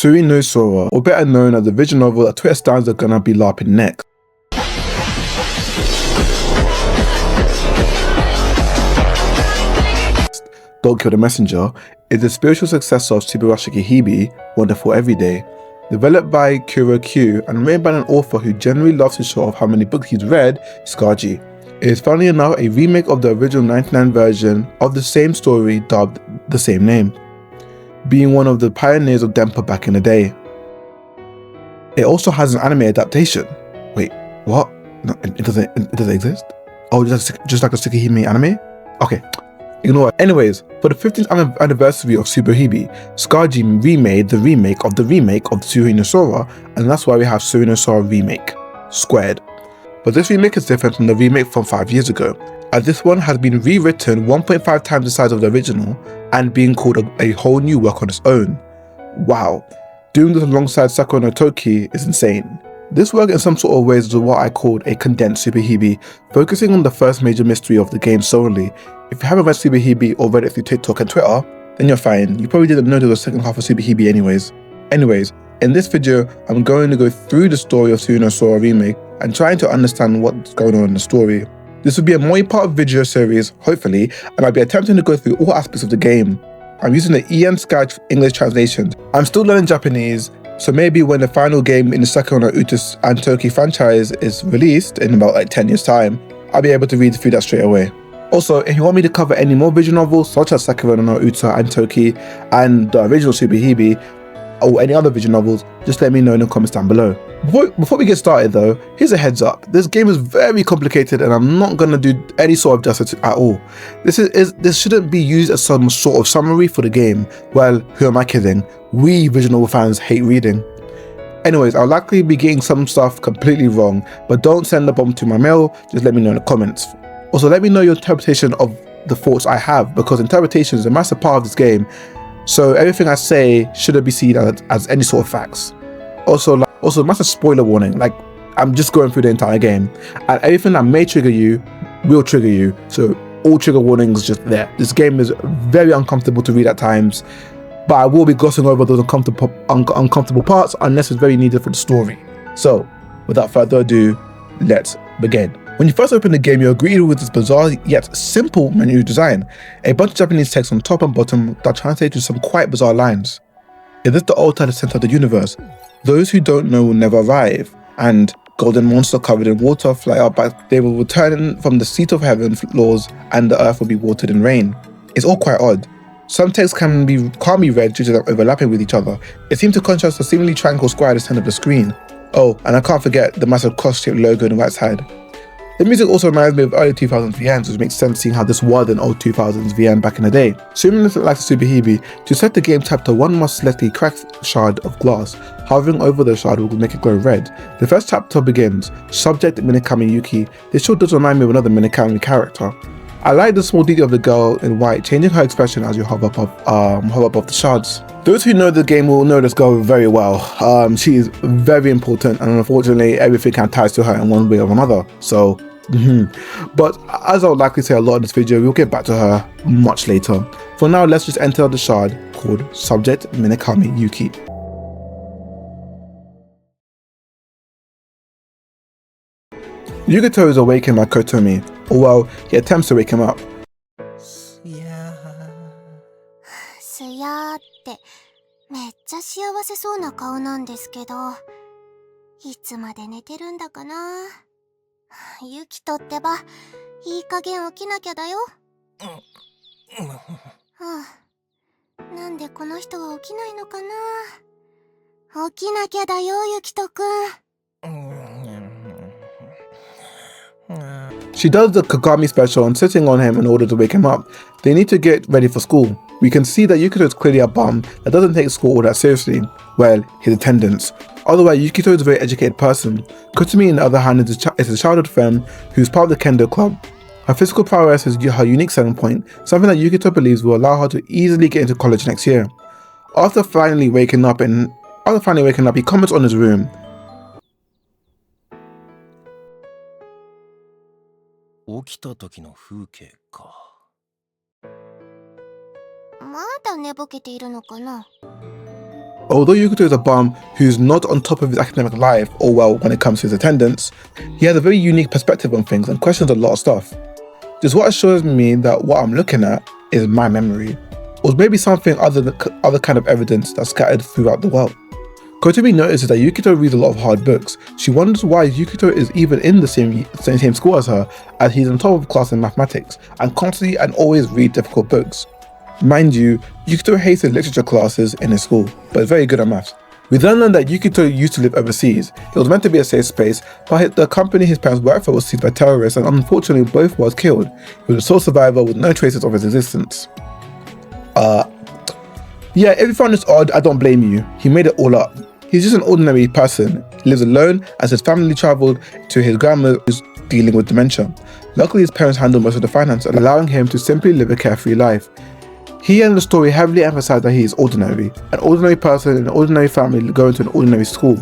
Tsui no Sora, or better known as the visual novel that Twitter stars are gonna be LARPing next. Don't Kill the Messenger is the spiritual successor of Tsubarashi Hibi, Wonderful Everyday. Developed by Kuro Q and written by an author who generally loves to show off how many books he's read, Skaji. It is funnily enough a remake of the original 99 version of the same story dubbed the same name, being one of the pioneers of Denpa back in the day. It also has an anime adaptation. Wait, what? No, it doesn't exist? Oh, just like a Tsukihime anime? Okay, ignore it. Anyways, for the 15th anniversary of Tsubuhibi, Skaji remade the remake of the Tsui no Sora, and that's why we have Tsui no Sora Remake, squared. But this remake is different from the remake from 5 years ago, as this one has been rewritten 1.5 times the size of the original and being called a whole new work on its own. Wow, doing this alongside Sakura no Toki is insane. This work in some sort of ways is what I called a condensed Tsubuhibi, focusing on the first major mystery of the game solely. If you haven't read Tsubuhibi or read it through TikTok and Twitter, then you're fine. You probably didn't know there was a second half of Tsubuhibi anyways. In this video, I'm going to go through the story of Tsui no Sora Remake and trying to understand what's going on in the story. This will be a multi-part video series, hopefully, and I'll be attempting to go through all aspects of the game. I'm using the Ian Sky English translation. I'm still learning Japanese, so maybe when the final game in the Sakura no Uta and Toki franchise is released in about like 10 years time, I'll be able to read through that straight away. Also, if you want me to cover any more visual novels such as Sakura no Uta and Toki and the original Tsubuhibi, or any other visual novels, just let me know in the comments down below. Before we get started though, here's a heads up. This game is very complicated and I'm not gonna do any sort of justice at all. This shouldn't be used as some sort of summary for the game. Well, who am I kidding? We visual novel fans hate reading. Anyways, I'll likely be getting some stuff completely wrong, but don't send the bomb to my mail, just let me know in the comments. Also, let me know your interpretation of the thoughts I have, because interpretation is a massive part of this game. So everything I say shouldn't be seen as any sort of facts. Also, massive spoiler warning, like I'm just going through the entire game and everything that may trigger you will trigger you. So all trigger warnings just there. This game is very uncomfortable to read at times, but I will be glossing over those uncomfortable parts unless it's very needed for the story. So without further ado, let's begin. When you first open the game, you're greeted with this bizarre yet simple menu design. A bunch of Japanese text on top and bottom that translate to some quite bizarre lines. Is this the altar at the center of the universe? Those who don't know will never arrive. And golden monster covered in water fly out back. They will return from the seat of heaven floors and the earth will be watered in rain. It's all quite odd. Some texts can't be read due to them overlapping with each other. It seems to contrast the seemingly triangle square at the center of the screen. Oh, and I can't forget the massive cross-shaped logo on the right side. The music also reminds me of early 2000s VNs, which makes sense seeing how this was an old 2000s VN back in the day. Similar to like Tsubuhibi, to set the game chapter, one must select a cracked shard of glass. Hovering over the shard will make it glow red. The first chapter begins, Subject Minakami Yuki. This show does remind me of another Minakami character. I like the small detail of the girl in white changing her expression as you hover above the shards. Those who know the game will know this girl very well. She is very important and unfortunately everything kind of ties to her in one way or another. So, but as I would likely say a lot in this video, we'll get back to her much later. For now, let's just enter the shard called Subject Minakami Yuki. Yukito is awakened by Kotomi, or well, he attempts to wake him up. すやーってめっちゃ幸せそうな顔なんですけど、いつまで寝てるんだかな。ユキトってば、いい加減起きなきゃだよ。なんでこの人は起きないのかな。起きなきゃだよ、ユキトくん。She does the Kagami special and sitting on him in order to wake him up. They need to get ready for school. We can see that Yukito is clearly a bum that doesn't take school all that seriously. Well, his attendance. Otherwise, Yukito is a very educated person. Kotomi, on the other hand, is a childhood friend who's part of the Kendo club. Her physical prowess is her unique selling point, something that Yukito believes will allow her to easily get into college next year. After finally waking up, he comments on his room. 起きた時の風景か。まだ寝ぼけているのかな。Although Yukito is a bum who's not on top of his academic life or well when it comes to his attendance, he has a very unique perspective on things and questions a lot of stuff. This is what assures me that what I'm looking at is my memory, or maybe something other kind of evidence that's scattered throughout the world. Kotomi notices that Yukito reads a lot of hard books. She wonders why Yukito is even in the same school as her, as he's on top of class in mathematics and constantly and always read difficult books. Mind you, Yukito hates his literature classes in his school, but is very good at maths. We then learn that Yukito used to live overseas. It was meant to be a safe space, but the company his parents worked for was seized by terrorists and unfortunately both was killed. He was a sole survivor with no traces of his existence. Yeah, if you found this odd, I don't blame you. He made it all up. He's just an ordinary person. He lives alone as his family travelled to his grandma who's dealing with dementia. Luckily his parents handle most of the finance, allowing him to simply live a carefree life. He and the story heavily emphasize that he is ordinary, an ordinary person in an ordinary family going to an ordinary school.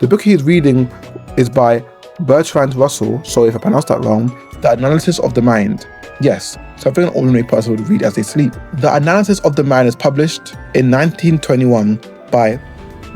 The book he is reading is by Bertrand Russell, sorry if I pronounced that wrong, The Analysis of the Mind. Yes, something an ordinary person would read as they sleep. The Analysis of the Mind is published in 1921 by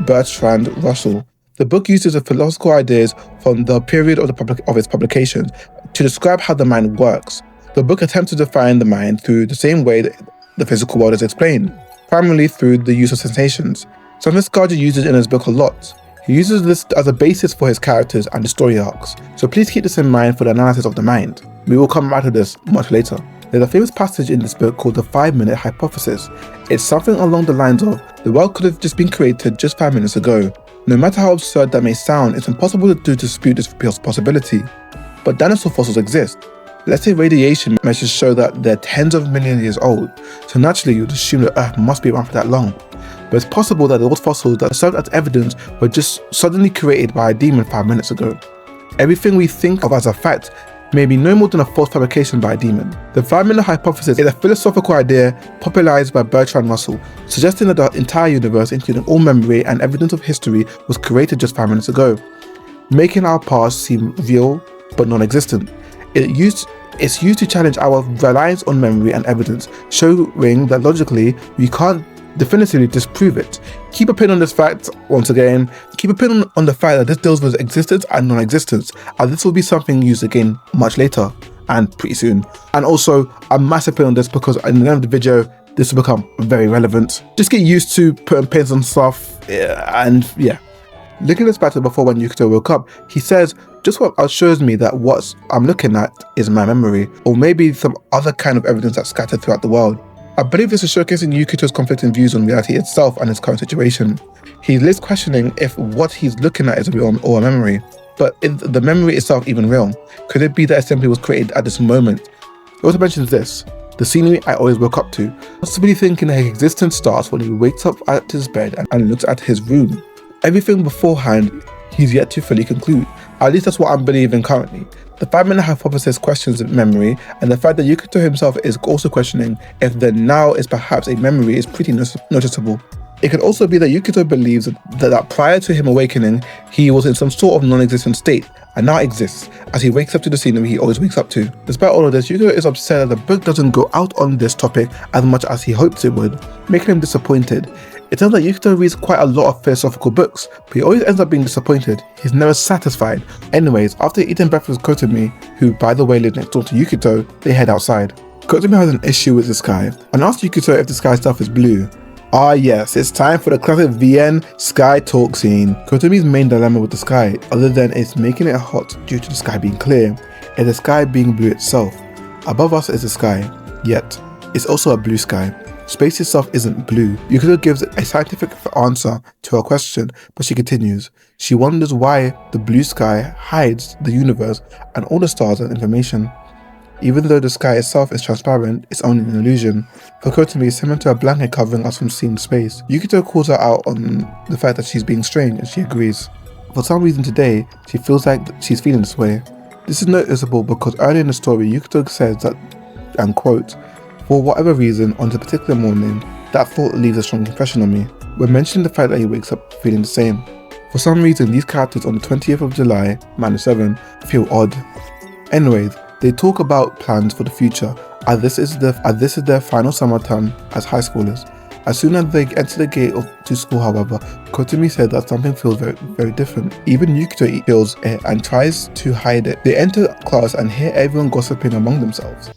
Bertrand Russell. The book uses the philosophical ideas from the period of its publication to describe how the mind works. The book attempts to define the mind through the same way that the physical world is explained, primarily through the use of sensations. Something Scarja uses in his book a lot. He uses this as a basis for his characters and the story arcs, so please keep this in mind for the analysis of the mind. We will come back to this much later. There's a famous passage in this book called the 5-minute hypothesis. It's something along the lines of, the world could have just been created just 5 minutes ago. No matter how absurd that may sound, it's impossible to dispute this possibility. But dinosaur fossils exist. Let's say radiation measures show that they're tens of millions of years old, so naturally you'd assume that Earth must be around for that long. But it's possible that those fossils that served as evidence were just suddenly created by a demon 5 minutes ago. Everything we think of as a fact may be no more than a false fabrication by a demon. The 5-minute hypothesis is a philosophical idea popularized by Bertrand Russell, suggesting that the entire universe, including all memory and evidence of history, was created just 5 minutes ago, making our past seem real but non-existent. It's used to challenge our reliance on memory and evidence, showing that logically we can't definitively disprove it. Keep a pin on this fact, once again, keep a pin on the fact that this deals with existence and non-existence, and this will be something used again much later and pretty soon. And also a massive pin on this because in the end of the video, this will become very relevant. Just get used to putting pins on stuff, and yeah. Looking at this battle before when Yukito woke up, he says, just what assures me that what I'm looking at is my memory, or maybe some other kind of evidence that's scattered throughout the world. I believe this is showcasing Yukito's conflicting views on reality itself and his current situation. He lives questioning if what he's looking at is real or a memory, but is the memory itself even real? Could it be that it simply was created at this moment? He also mentions this, the scenery I always woke up to, possibly thinking that his existence starts when he wakes up at his bed and looks at his room. Everything beforehand, he's yet to fully conclude. At least that's what I'm believing currently. The 5-minute hypothesis questions memory, and the fact that Yukito himself is also questioning if the now is perhaps a memory is pretty noticeable. It could also be that Yukito believes that prior to him awakening, he was in some sort of non-existent state, and now exists, as he wakes up to the scenery he always wakes up to. Despite all of this, Yukito is upset that the book doesn't go out on this topic as much as he hoped it would, making him disappointed. It turns out Yukito reads quite a lot of philosophical books, but he always ends up being disappointed. He's never satisfied. Anyways, after eating breakfast with Kotomi, who by the way lived next door to Yukito, they head outside. Kotomi has an issue with the sky, and asks Yukito if the sky stuff is blue. Ah yes, it's time for the classic VN sky talk scene. Kotomi's main dilemma with the sky, other than it's making it hot due to the sky being clear, is the sky being blue itself. Above us is the sky, yet it's also a blue sky. Space itself isn't blue. Yukito gives a scientific answer to her question, but she continues. She wonders why the blue sky hides the universe and all the stars and information. Even though the sky itself is transparent, it's only an illusion. For Kotomi, it's similar to a blanket covering us from seeing space. Yukito calls her out on the fact that she's being strange, and she agrees. For some reason today, she feels like she's feeling this way. This is noticeable because earlier in the story, Yukito says that, and quote, for whatever reason, on the particular morning, that thought leaves a strong impression on me. We're mentioning the fact that he wakes up feeling the same. For some reason, these characters on the 20th of July, -7, feel odd. Anyways, they talk about plans for the future, as this is their final summer term as high schoolers. As soon as they enter the gate to school, however, Kotomi said that something feels very, very different. Even Yukito feels it and tries to hide it. They enter class and hear everyone gossiping among themselves.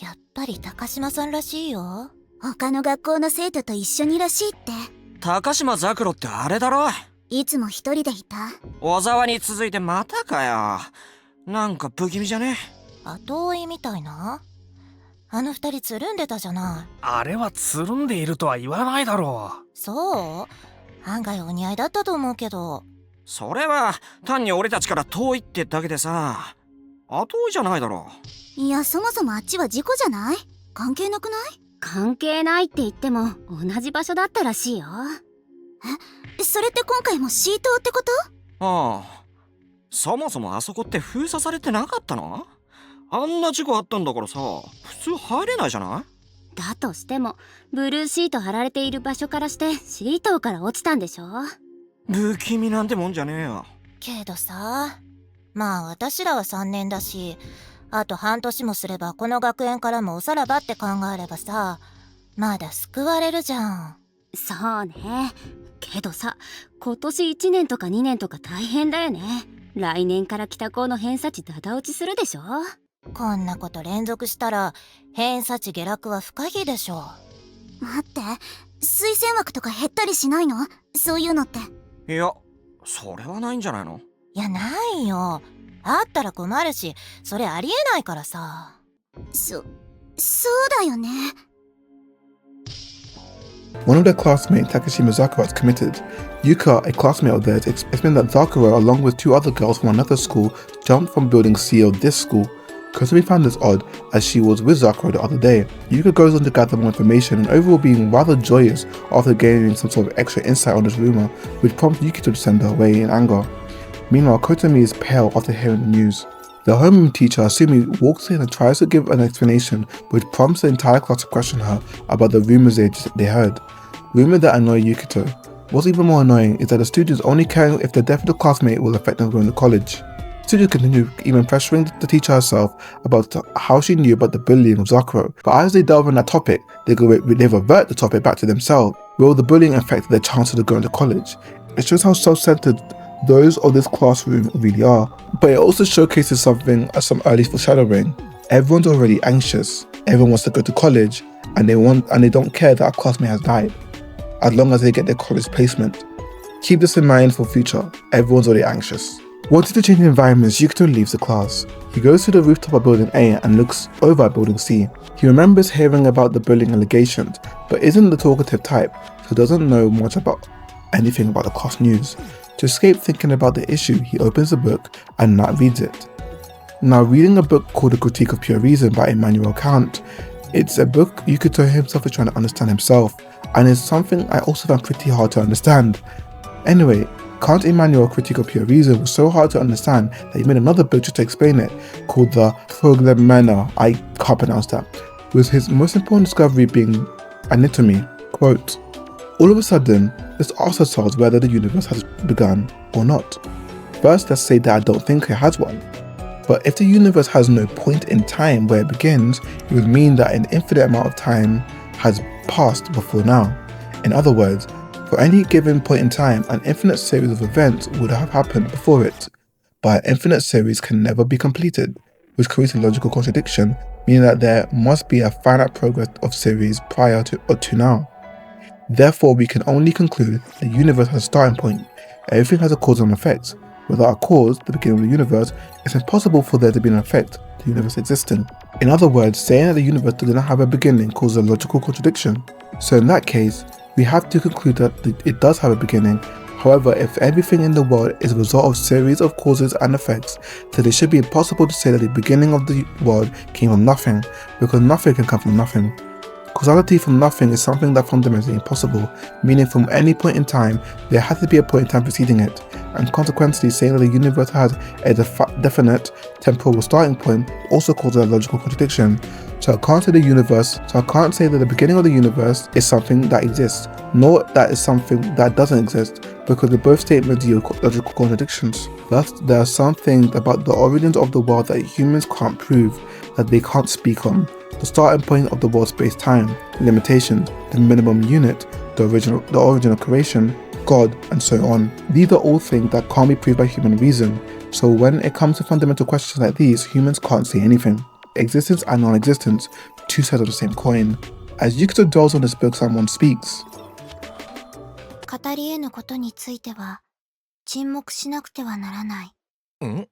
やっぱり高島さんらしいよ。他の学校の生徒と一緒にらしいって。高島ザクロってあれだろ。いつも一人でいた。小沢に続いてまたかよ。なんか不気味じゃね？後追いみたいな。あの二人つるんでたじゃない。あれはつるんでいるとは言わないだろう。そう？案外お似合いだったと思うけど。それは単に俺たちから遠いってだけでさ、後追いじゃないだろう。いや、そもそもあっちは事故じゃない？関係なくない？関係ないって言っても同じ場所だったらしいよ。それって今回もC棟ってこと？ああ、そもそもあそこって封鎖されてなかったの？あんな事故あったんだからさ、普通入れないじゃない？だとしてもブルーシート貼られている場所からして C棟から落ちたんでしょ？不気味なんてもんじゃねえよ。けどさ、まあ私らは3年だし、あと半年もすればこの学園からもおさらばって考えればさ、まだ救われるじゃん。そうね。けどさ、今年1年とか2年とか大変だよね。来年から北高の偏差値ダダ落ちするでしょ？こんなこと連続したら偏差値下落は不可避でしょ。待って、推薦枠とか減ったりしないの？そういうのって。いや、それはないんじゃないの？いや、ないよ。あったら困るし、それありえないからさ。そうだよね。One of their classmates, Takashima Zakura, is committed. Yuka, a classmate of theirs, explained that Zakura, along with 2 other girls from another school, jumped from building C of this school. Kotomi found this odd, as she was with Zakura the other day. Yuka goes on to gather more information and overall being rather joyous after gaining some sort of extra insight on this rumor, which prompts Yukito to send her away in anger. Meanwhile, Kotomi is pale after hearing the news. The homeroom teacher, Asumi, walks in and tries to give an explanation, which prompts the entire class to question her about the rumors they heard. Rumor that annoy Yukito. What's even more annoying is that the students only care if the death of the classmate will affect them going to college. Students continue even pressuring the teacher herself about how she knew about the bullying of Zakuro, but as they delve on that topic, they revert the topic back to themselves. Will the bullying affect their chances of going to college? It shows how self-centered those of this classroom really are, but it also showcases some early foreshadowing. Everyone's already anxious, everyone wants to go to college, and they don't care that a classmate has died, as long as they get their college placement. Keep this in mind for future, everyone's already anxious. Wanting to change environments, Yukito leaves the class. He goes to the rooftop of building A and looks over at building C. He remembers hearing about the bullying allegations, but isn't the talkative type, so doesn't know much about anything about the class news. To escape thinking about the issue, he opens the book and Nat reads it. Now, reading a book called A Critique of Pure Reason by Immanuel Kant, it's a book Yukito himself is trying to understand himself, and it's something I also found pretty hard to understand. Anyway, Kant Immanuel Critique of Pure Reason was so hard to understand that he made another book just to explain it, called the Proglemena, I can't pronounce that, with his most important discovery being anatomy. Quote, all of a sudden, let's ask ourselves whether the universe has begun or not. First, let's say that I don't think it has one. But if the universe has no point in time where it begins, it would mean that an infinite amount of time has passed before now. In other words, for any given point in time, an infinite series of events would have happened before it. But an infinite series can never be completed, which creates a logical contradiction, meaning that there must be a finite progress of series prior to now. Therefore, we can only conclude the universe has a starting point. Everything has a cause and effect. Without a cause, the beginning of the universe, it's impossible for there to be an effect, the universe existing. In other words, saying that the universe does not have a beginning causes a logical contradiction. So in that case, we have to conclude that it does have a beginning. However, if everything in the world is a result of series of causes and effects, then it should be impossible to say that the beginning of the world came from nothing, because nothing can come from nothing. Causality from nothing is something that's fundamentally impossible, meaning from any point in time, there has to be a point in time preceding it, and consequently saying that the universe has a definite temporal starting point also causes a logical contradiction. So I can't say that the beginning of the universe is something that exists, nor that is something that doesn't exist, because the both statements yield logical contradictions. Thus, there are some things about the origins of the world that humans can't prove, that they can't speak on. The starting point of the world's space-time, limitations, the minimum unit, the origin of creation, God, and so on. These are all things that can't be proved by human reason, so when it comes to fundamental questions like these, humans can't say anything. Existence and non-existence, two sides of the same coin. As Yukito dwells on this book, someone speaks. 語り得ぬことについては沈黙しなくてはならない。ん？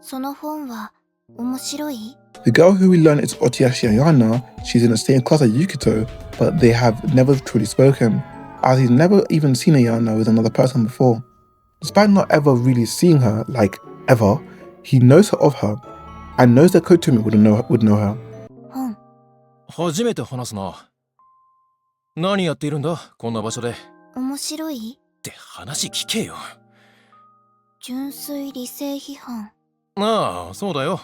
その本は面白い？ The girl who we learn is Otiyashi Ayana. She's in the same class as Yukito, but they have never truly spoken, as he's never even seen Ayana with another person before. Despite not ever really seeing her, like ever, he knows of her, and knows that Kotomi would know her. 本。初めて話すな。何やっているんだ、こんな場所で。面白い？って話聞けよ。純粋理性批判。ああ、そうだよ。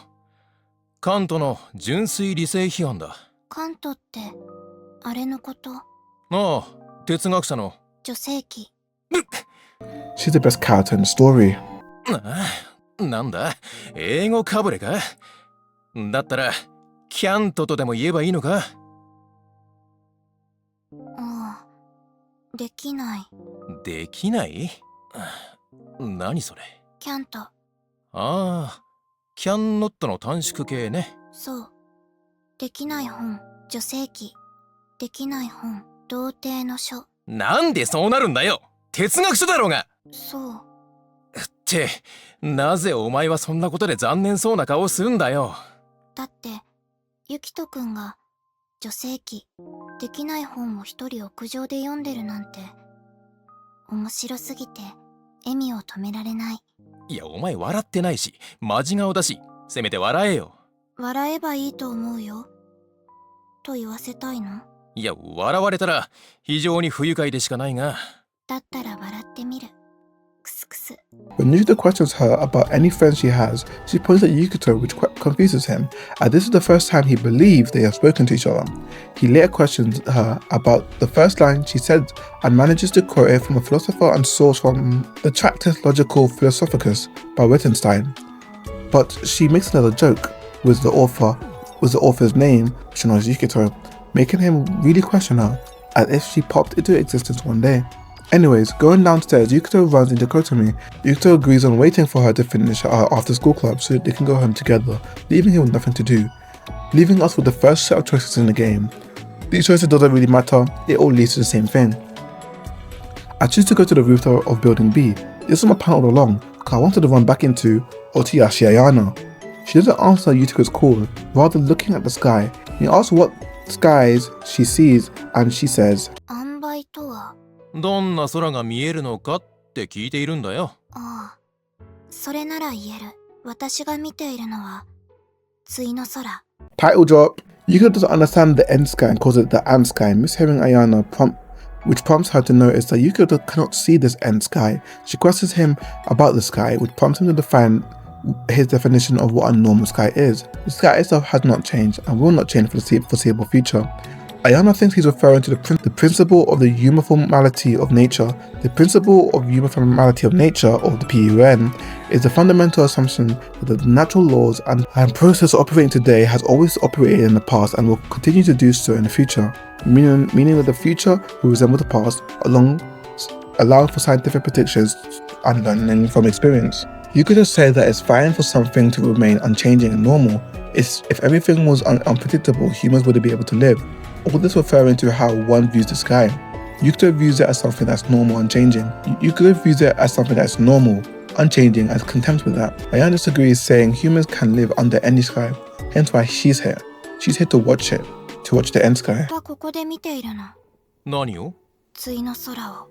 カントの純粋理性批判だ。カントってあれのこと？ああ、哲学者の。女性器。She's the best character in the story. なんだ、英語かぶれか？だったらキャントとでも言えばいいのか？ああ、できない。できない？何それ？キャント。ああ、キャンノットの短縮形ね。そう。できない本、女性器。できない本、童貞の書。なんでそうなるんだよ！哲学書だろうが！そう。って、なぜお前はそんなことで残念そうな顔をするんだよ。だって、ゆきとくんが女性器、できない本を一人屋上で読んでるなんて、面白すぎて笑みを止められない。いや、お前笑ってないし、マジ顔だし、せめて笑えよ。笑えばいいと思うよ。と言わせたいの？いや、笑われたら非常に不愉快でしかないが。だったら笑ってみる。クスクス。 When Yukito questions her about any friends she has, she points at Yukito, which confuses him, as this is the first time he believes they have spoken to each other. He later questions her about the first line she said and manages to quote it from a philosopher and source from the Tractus Logical Philosophicus by Wittgenstein. But she makes another joke with the author's name, which annoys Yukito, making him really question her, as if she popped into existence one day. Anyways, going downstairs, Yukito runs into Kotomi. Yukito agrees on waiting for her to finish her after-school club so they can go home together, leaving him with nothing to do, leaving us with the first set of choices in the game. These choices doesn't really matter, it all leads to the same thing. I choose to go to the rooftop of building B. This was my plan all along, because I wanted to run back into Otiyashi Ayana. She doesn't answer Yutiko's call, rather looking at the sky. He asks what skies she sees, and she says, 塩梅とは？どんな空が見えるのかって聞いているんだよ。ああ、それなら言える。私が見ているのは対の空。 Title drop. Yukito doesn't understand the end sky and calls it the ant sky, mishearing Ayana, which prompts her to notice that Yukito cannot see this end sky. She questions him about the sky, which prompts him to define his definition of what a normal sky is. The sky itself has not changed and will not change for the foreseeable future. Ayana thinks he's referring to the principle of the uniformity of nature. The principle of uniformity of nature, or the PUN, is the fundamental assumption that the natural laws and process operating today has always operated in the past and will continue to do so in the future, meaning that the future will resemble the past, allowing for scientific predictions and learning from experience. You could just say that it's fine for something to remain unchanging and normal. If everything was unpredictable, humans wouldn't be able to live. All this referring to how one views the sky. Yukito views it as something that's normal and changing. Yukito views it as something that's normal, unchanging, as contempt with that. Ayana disagrees, saying humans can live under any sky, hence why she's here. She's here to watch it, to watch the end sky. ここで見ているの。何を？対の空を。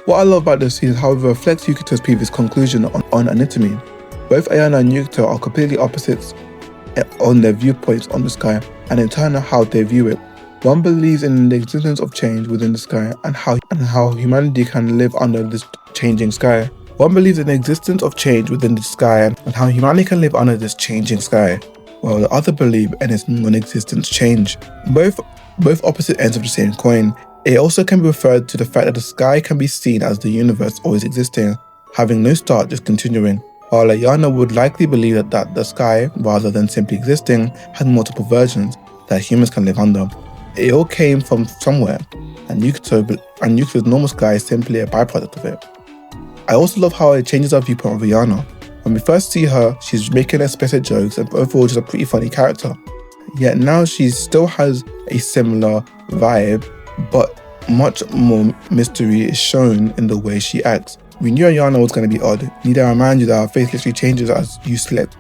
What I love about this scene, however, reflects Yukito's previous conclusion on anatomy. Both Ayana and Yukito are completely opposites on their viewpoints on the sky, and in turn how they view it. One believes in the existence of change within the sky and how humanity can live under this changing sky. One believes in the existence of change within the sky and how humanity can live under this changing sky, while the other believe in its non-existence change. Both opposite ends of the same coin. It also can be referred to the fact that the sky can be seen as the universe always existing, having no start, just continuing. While Ayana would likely believe that the sky, rather than simply existing, had multiple versions that humans can live under. It all came from somewhere, and Yukito's normal sky is simply a byproduct of it. I also love how it changes our viewpoint of Ayana. When we first see her, she's making explicit jokes and overall just a pretty funny character. Yet now she still has a similar vibe, but much more mystery is shown in the way she acts. We knew Ayana was going to be odd. Need I remind you that her face literally changes as you select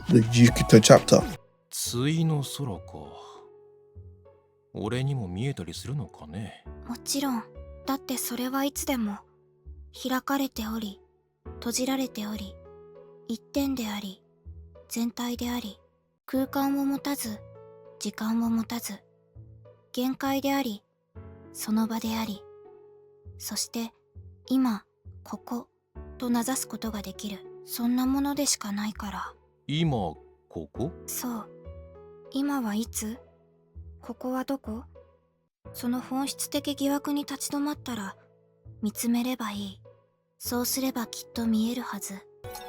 the Yukito chapter. Tsuiの空か。俺にも見えたりするのかね。もちろん。だってそれはいつでも開かれており、閉じられており、一点であり、全体であり、空間を持たず、時間を持たず、限界であり、その場であり、そして今、ここと名指すことができる、そんなものでしかないから。今、ここ？そう。今はいつ？ここはどこ？その本質的疑惑に立ち止まったら、見つめればいい。そうすればきっと見えるはず。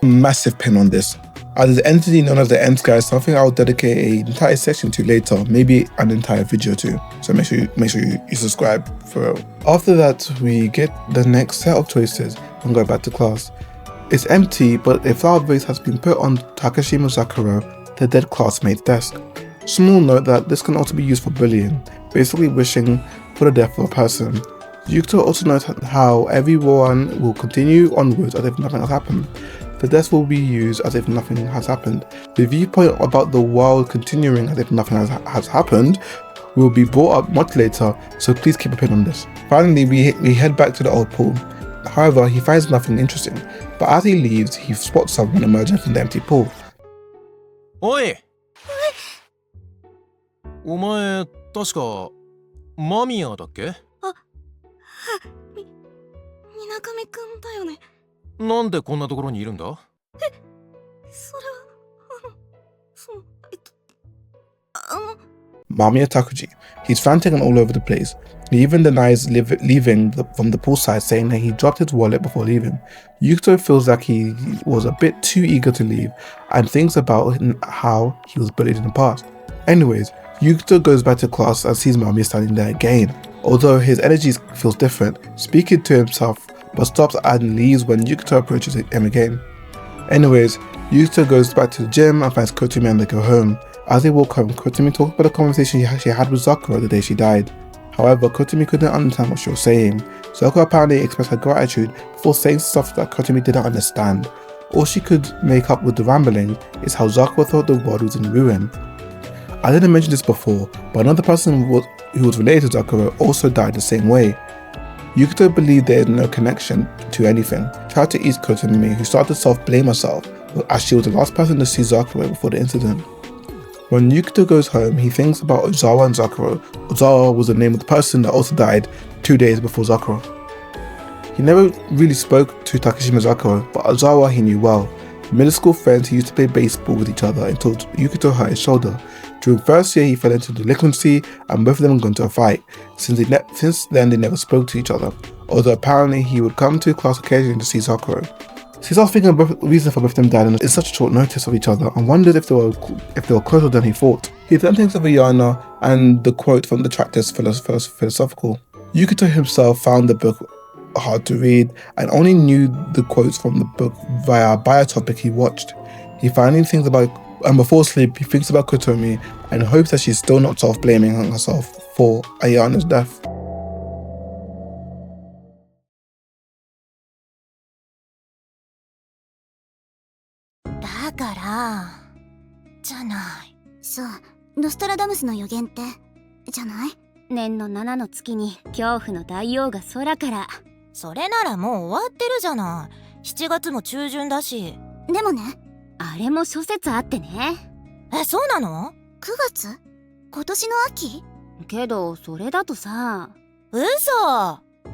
Massive pin on this. As the entity known as the End Sky is something I'll dedicate an entire section to later, maybe an entire video to. So make sure you subscribe for real. After that, we get the next set of choices and go back to class. It's empty, but a flower vase has been put on Takashima Sakura, the dead classmate's desk. Small note that this can also be used for bullying, basically wishing for the death of a person. Yukito also notes how everyone will continue onwards as if nothing has happened. The death will be used as if nothing has happened. The viewpoint about the world continuing as if nothing has happened will be brought up much later, so please keep a pin on this. Finally, we head back to the old pool. However, he finds nothing interesting, but as he leaves, he spots someone emerging from the empty pool. おい！お前、確か、マミヤだっけ？みなかみくんだよね。なんでこんなところにいるんだ？それは、Mamiya Takuji. He's frantic and all over the place. He even denies leaving from the poolside, saying that he dropped his wallet before leaving. Yukito feels like he was a bit too eager to leave and thinks about how he was bullied in the past. Anyways, Yukito goes back to class and sees Mamiya standing there again, although his energy feels different, speaking to himself, but stops and leaves when Yukito approaches him again. Anyways, Yukito goes back to the gym and finds Kotumi and they go home. As they walk home, Kotumi talks about the conversation she had with Sakura the day she died. However, Kotumi couldn't understand what she was saying. Sakura apparently expressed her gratitude before saying stuff that Kotumi didn't understand. All she could make up with the rambling is how Sakura thought the world was in ruin. I didn't mention this before, but another person who was related to Sakura also died the same way. Yukito believed there is no connection to anything. Tried to ease Kotumi, who started to self-blame herself, as she was the last person to see Sakura before the incident. When Yukito goes home, he thinks about Ozawa and Sakura. Ozawa was the name of the person that also died 2 days before Sakura. He never really spoke to Takashima Sakura, but Ozawa he knew well. Middle school friends who used to play baseball with each other until Yukito hurt his shoulder. During first year, he fell into delinquency and both of them got into a fight. Since then, they never spoke to each other, although apparently he would come to class occasionally to see Sakura. He starts thinking of the reason for both of them dying in such short notice of each other and wondered if they were closer than he thought. He then thinks of Ayana and the quote from the tractors philosophical. Yukito himself found the book hard to read and only knew the quotes from the book via a biotopic he watched. He finally thinks about, and before sleep, he thinks about Kotomi and hopes that she's still not self-blaming herself for Ayana's death. So, ノストラダムスの予言ってじゃない？年の7の月に恐怖の大王が空から。それならもう終わってるじゃない。7月も中旬だし。でもね、あれも諸説あってね。え、そうなの？ 9月？今年の秋？けどそれだとさ。嘘。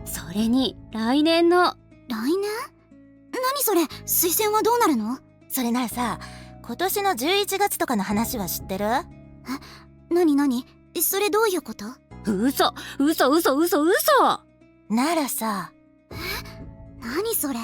それに来年の。来年？何それ、推薦はどうなるの？それならさ、今年の11月とかの話は知ってる？何それどういうこと？嘘。ならさ。何それ？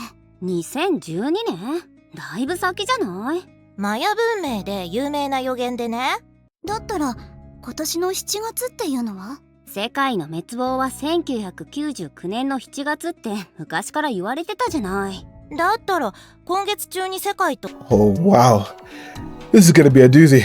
2012年？だいぶ先じゃない？マヤ文明で有名な予言でね。だったら今年の7月っていうのは？世界の滅亡は1999年の7月って昔から言われてたじゃない。だったら今月中に世界と。 Oh wow, this is gonna be a doozy.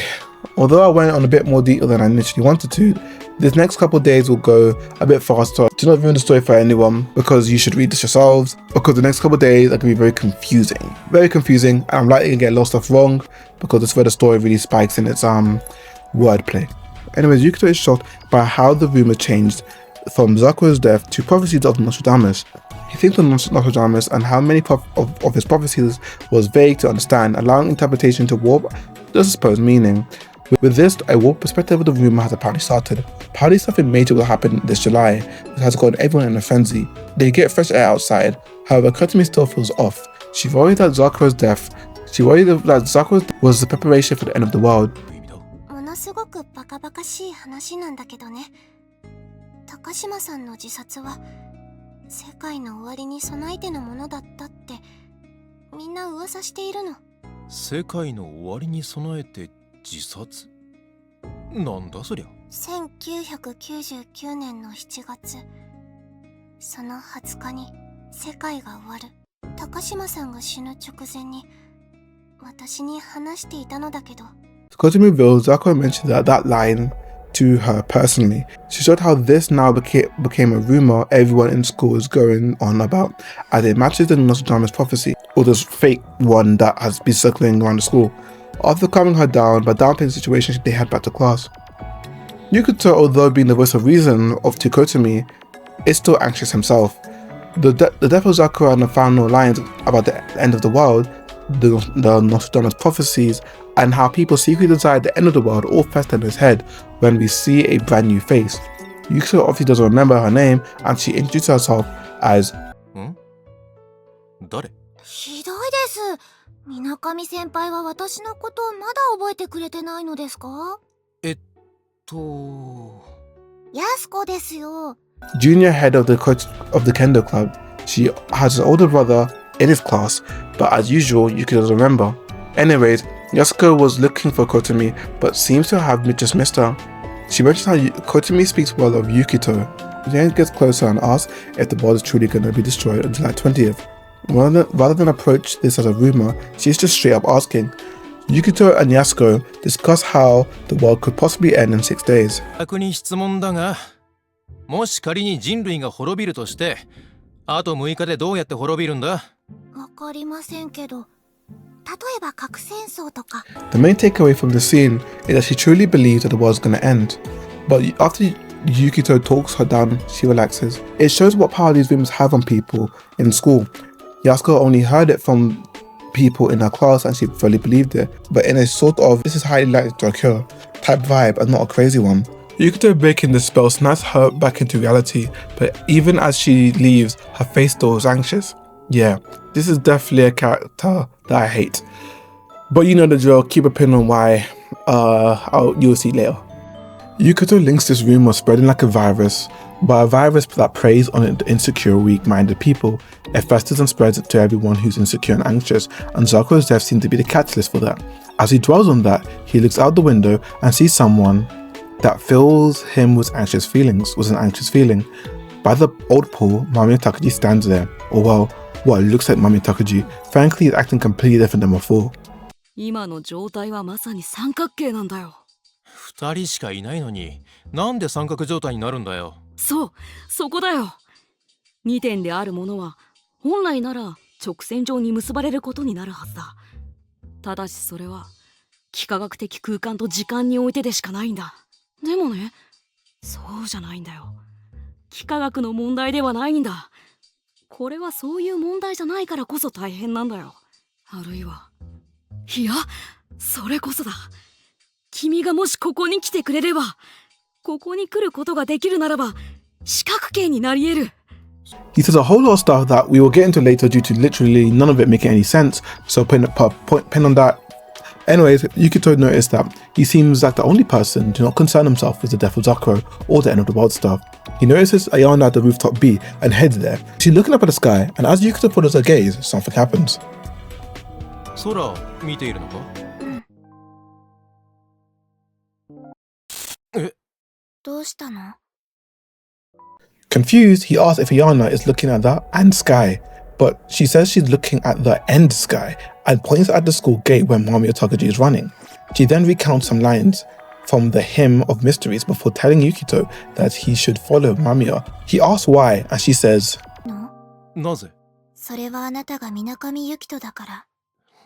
Although I went on a bit more detail than I initially wanted to, this next couple of days will go a bit faster. Do not ruin the story for anyone because you should read this yourselves, because the next couple of days are going to be very confusing. And I'm likely to get a lot of stuff wrong because it's where the story really spikes in its wordplay. Anyways, Yukito is shocked by how the rumor changed from Zaku's death to prophecies of Nostradamus. He thinks of Nostradamus and how many of his prophecies was vague to understand, allowing interpretation to warp the supposed meaning. With this, a warped perspective of the rumor has apparently started. Apparently something major will happen this July, which has gotten everyone in a frenzy. They get fresh air outside, however Kotami still feels off. She worried that Zaku's was the preparation for the end of the world. ものすごくバカバカしい話なんだけどね。高島さんの自殺は世界の終わりに備えてのものだったってみんな噂しているの。世界の終わりに備えて自殺？なんだそりゃ。1999年の7月、その20日に世界が終わる。高島さんが死ぬ直前に私に話していたのだけど。Kotami reveals Zaku mentioned that line to her personally. She showed how this now became a rumor everyone in school is going on about, as it matches the Nostradamus prophecy, or this fake one that has been circling around the school. After calming her down by downplaying the situation, they head back to class. Yukito, although being the voice of reason to Kotami, is still anxious himself. The death of Zaku and the final lines about the end of the world, the Nostradamus prophecies, and how people secretly desire the end of the world all fester in his head when we see a brand new face. Yukito obviously doesn't remember her name, and she introduces herself as 誰？ひどいです。Minakami先輩は私のことをまだ覚えてくれてないのですか？やすこですよ。 junior head of the Kendo club. She has an older brother in his class, but as usual, Yukito doesn't remember. Anyways, Yasuko was looking for Kotami, but seems to have just missed her. She mentions how Kotami speaks well of Yukito. Jane gets closer and asks if the world is truly going to be destroyed on July 20th. Rather than approach this as a rumor, she's just straight up asking. Yukito and Yasuko discuss how the world could possibly end in 6 days. 逆に質問だが、もし仮に人類が滅びるとして、あと6日でどうやって滅びるんだ？わかりませんけど、例えば核戦争とか。 The main takeaway from the scene is that she truly believes that the world's going to end. But after Yukito talks her down, she relaxes. It shows what power these rumors have on people in school. Yasuko only heard it from people in her class and she fully believed it, but in a sort of this is highly likely to occur type vibe and not a crazy one. Yukito breaking the spell snaps her back into reality, but even as she leaves, her face still is anxious. Yeah, this is definitely a character that I hate. But you know the drill, keep a pin on why, you'll see later. Yukito links this rumor spreading like a virus, but a virus that preys on the insecure, weak-minded people. It festers and spreads to everyone who's insecure and anxious, and Zaku's death seems to be the catalyst for that. As he dwells on that, he looks out the window and sees someone that fills him with an anxious feeling. By the old pool, Mami Takaji stands there, or well, what looks like Mami Takaji. Frankly, he's acting completely different than before. 今の状態はまさに三角形なんだよ。2人しかいないのに、なんで三角状態になるんだよ。そう、そこだよ。2点であるものは本来なら直線上に結ばれることになるはずだ。ただしそれは幾何学的空間と時間においてでしかないんだ。でもね、そうじゃないんだよ。幾何学の問題ではないんだ。これはそういう問題じゃないからこそ大変なんだよ。あるいは、いや、それこそだ。君がもしここに来てくれれば、ここに来ることができるならば、四角形になり得る。He says a whole lot of stuff that we will get into later due to literally none of it making any sense, so pin on that. Anyways, Yukito noticed that he seems like the only person to not concern himself with the death of Zakuro or the end of the world stuff. He notices Ayana at the rooftop B and heads there. She's looking up at the sky, and as Yukito follows her gaze, something happens. 空見ているのか？どうしたの？ Confused, he asks if Ayana is looking at the and sky, but she says she's looking at the end sky and points at the school gate where Mamiya Takaji is running. She then recounts some lines from the Hymn of Mysteries before telling Yukito that he should follow Mamiya. He asks why, and she says, なぜ？それはあなたがMinakami Yukitoだから。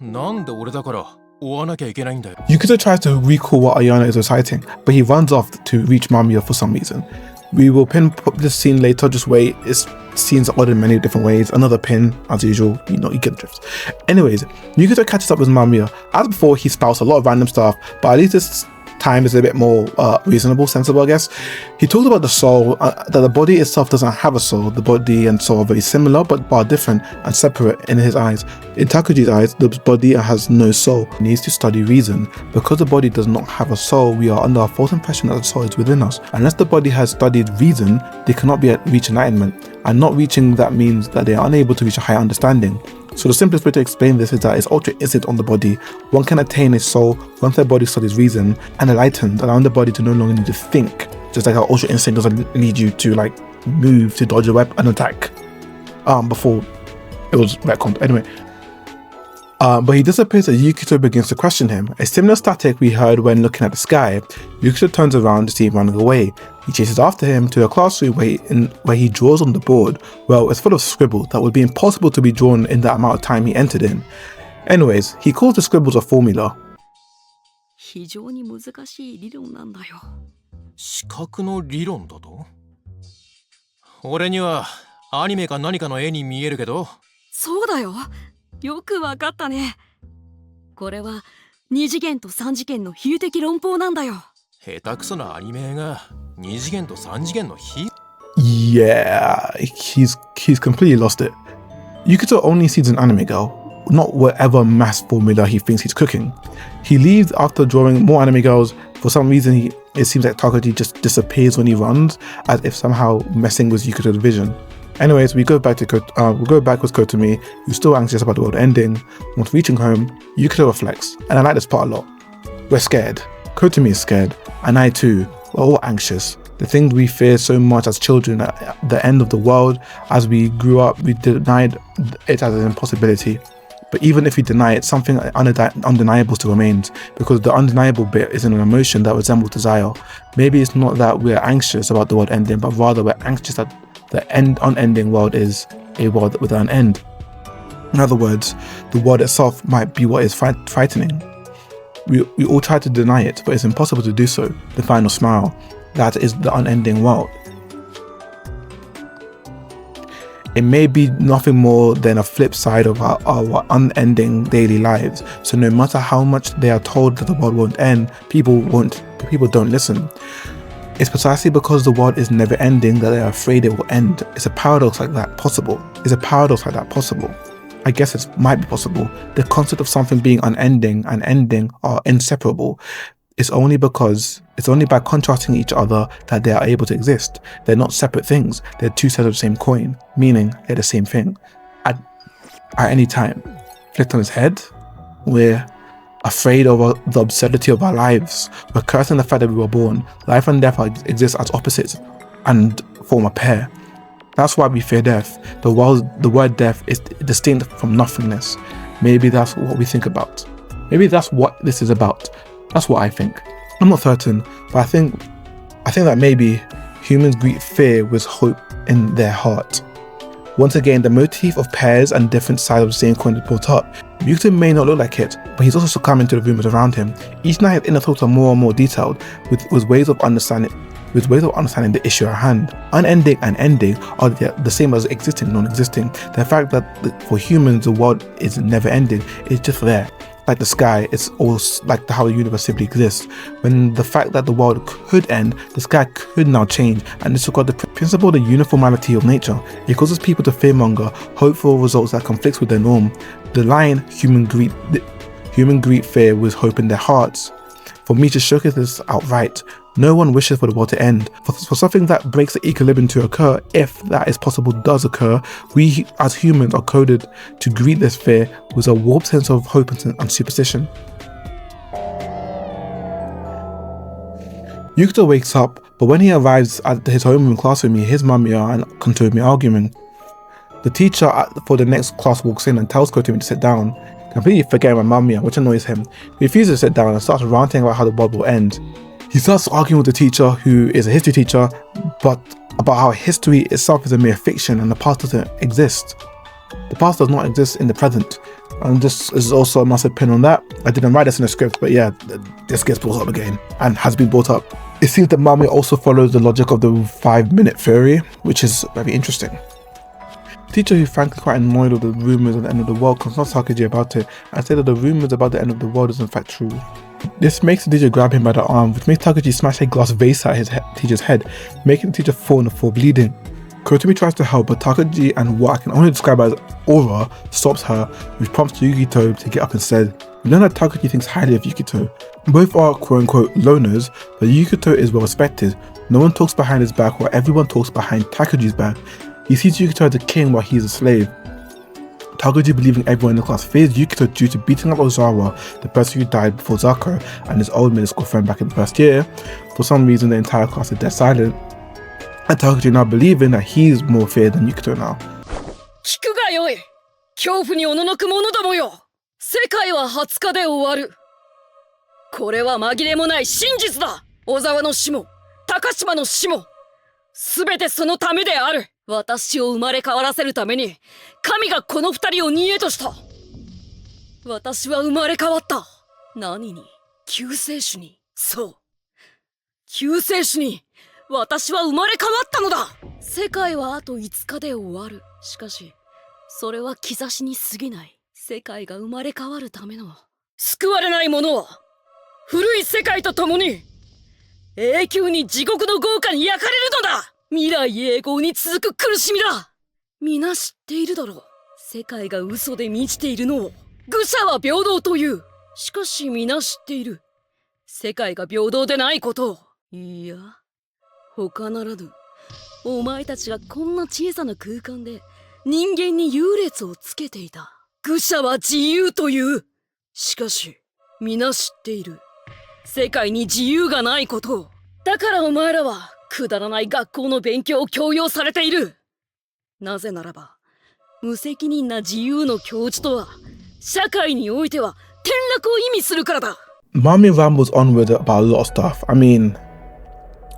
なんで俺だから追わなきゃいけないんだよ。Yukito tries to recall what Ayana is reciting, but he runs off to reach Mamiya for some reason. We will pin this scene later, just wait. It's scenes are odd in many different ways. Another pin, as usual, you get the drift. Anyways, Yukito catches up with Mamiya. As before, he spouts a lot of random stuff, but at least this time is a bit more reasonable, sensible, I guess. He talks about the soul, that the body itself doesn't have a soul. The body and soul are very similar, but are different and separate in his eyes. In Takuji's eyes, the body has no soul. He needs to study reason. Because the body does not have a soul, we are under a false impression that the soul is within us. Unless the body has studied reason, they cannot reach enlightenment. And not reaching that means that they are unable to reach a higher understanding. So the simplest way to explain this is that it's ultra instinct on the body. One can attain a soul once their body studies reason and enlightened, allowing the body to no longer need to think. Just like how ultra instinct doesn't need you to like move to dodge a weapon attack. Before it was retconned. Anyway. But he disappears as Yukito begins to question him. A similar static we heard when looking at the sky. Yukito turns around to see him running away. He chases after him to a classroom where he draws on the board. Well, it's full of scribble that would be impossible to be drawn in that amount of time he entered in. Anyways, he calls the scribbles a formula. 非常に難しい理論なんだよ。視覚の理論だと？俺にはアニメか何かの絵に見えるけど。そうだよ。よくわかったね。これは2次元と3次元の比喩的論法なんだよ。下手くそなアニメが2次元と3次元の比喩？ Yeah, he's completely lost it. Yukito only sees an anime girl, not whatever math formula he thinks he's cooking. He leaves after drawing more anime girls. For some reason, it seems like Takaji just disappears when he runs, as if somehow messing with Yukito's vision. Anyways, we go back with Kotomi, who's still anxious about the world ending. Once reaching home, Yukito reflects, and I like this part a lot. We're scared. Kotomi is scared, and I too. We're all anxious. The things we feared so much as children at the end of the world, as we grew up, we denied it as an impossibility. But even if we deny it, something undeniable still remains, because the undeniable bit is an emotion that resembles desire. Maybe it's not that we're anxious about the world ending, but rather we're anxious that the unending world is a world without an end. In other words, the world itself might be what is frightening. We all try to deny it, but it's impossible to do so. The final smile, that is the unending world. It may be nothing more than a flip side of our unending daily lives. So no matter how much they are told that the world won't end, people don't listen. It's precisely because the world is never ending that they are afraid it will end. It's a paradox like that possible. I guess it might be possible. The concept of something being unending and ending are inseparable. It's only by contrasting each other that they are able to exist. They're not separate things. They're two sides of the same coin, meaning they're the same thing. At any time, flipped on his head, we're afraid of the absurdity of our lives. We're cursing the fact that we were born. Life and death exist as opposites and form a pair. That's why we fear death. The word death is distinct from nothingness. Maybe that's what we think about. Maybe that's what this is about. That's what I think. I'm not certain, but I think that maybe humans greet fear with hope in their heart. Once again, the motif of pairs and different sides of the same coin is brought up. Yukito may not look like it, but he's also succumbing to the rumors around him. Each night his inner thoughts are more and more detailed, with ways of understanding the issue at hand. Unending and ending are the same as existing and non-existing. The fact that for humans the world is never ending is just there. like the sky, it's also like how the universe simply exists. When the fact that the world could end, the sky could now change, and this regard the principle of the uniformity of nature. It causes people to fearmonger, hope for results that conflicts with their norm. The line human greet fear with hope in their hearts. For me to showcase this outright, no one wishes for the world to end. For something that breaks the equilibrium to occur, if that is possible does occur, we as humans are coded to greet this fear with a warped sense of hope and superstition. Yukito wakes up, but when he arrives at his homeroom classroom, he hears Mamiya and Kotomi arguing. The teacher for the next class walks in and tells Kotomi to sit down, completely forgetting about Mamiya, which annoys him. He refuses to sit down and starts ranting about how the world will end. He starts arguing with the teacher, who is a history teacher, but about how history itself is a mere fiction and the past doesn't exist. The past does not exist in the present. And this is also a massive pin on that. I didn't write this in the script, but yeah, this gets brought up again and has been brought up. It seems that Mamiya also follows the logic of the 5-minute theory, which is very interesting. The teacher, who frankly quite annoyed with the rumours of the end of the world, confronts Takeji about it and says that the rumours about the end of the world is in fact true. This makes the teacher grab him by the arm, which makes Takeji smash a glass vase at his teacher's head, making the teacher fall on the floor bleeding. Kotomi tries to help, but Takeji and what I can only describe as aura stops her, which prompts Yukito to get up instead. We learn that Takeji thinks highly of Yukito. Both are quote-unquote loners, but Yukito is well respected. No one talks behind his back, while everyone talks behind Takeji's back. He sees Yukito as a king while he's a slave. Takeji, believing everyone in the class fears Yukito due to beating up Ozawa, the person who died before Zako, and his old middle school friend back in the first year. For some reason, the entire class is dead silent, and Takeji now believing that he's more feared than Yukito now. 聞くがよい。恐怖におののく者どもよ。世界は20日で終わる。これは紛れもない真実だ。小沢の死も、高島の死も、すべてそのためである。私を生まれ変わらせるために、神がこの二人を煮えとした。私は生まれ変わった。何に？救世主に。そう。救世主に、私は生まれ変わったのだ。世界はあと5日で終わる。しかし、それは兆しに過ぎない。世界が生まれ変わるための。救われない者は、古い世界と共に、永久に地獄の豪華に焼かれるのだ。未来永劫に続く苦しみだ。皆知っているだろう。世界が嘘で満ちているのを、愚者は平等という。しかし皆知っている。世界が平等でないことを。いや、他ならぬ。お前たちがこんな小さな空間で人間に優劣をつけていた。愚者は自由という。しかし、皆知っている。世界に自由がないことを。だからお前らは、くだらない学校の勉強を強要されている。なぜならば、無責任な自由の教授とは、社会においては転落を意味するからだ。Mami rambles onward about a lot of stuff. I mean,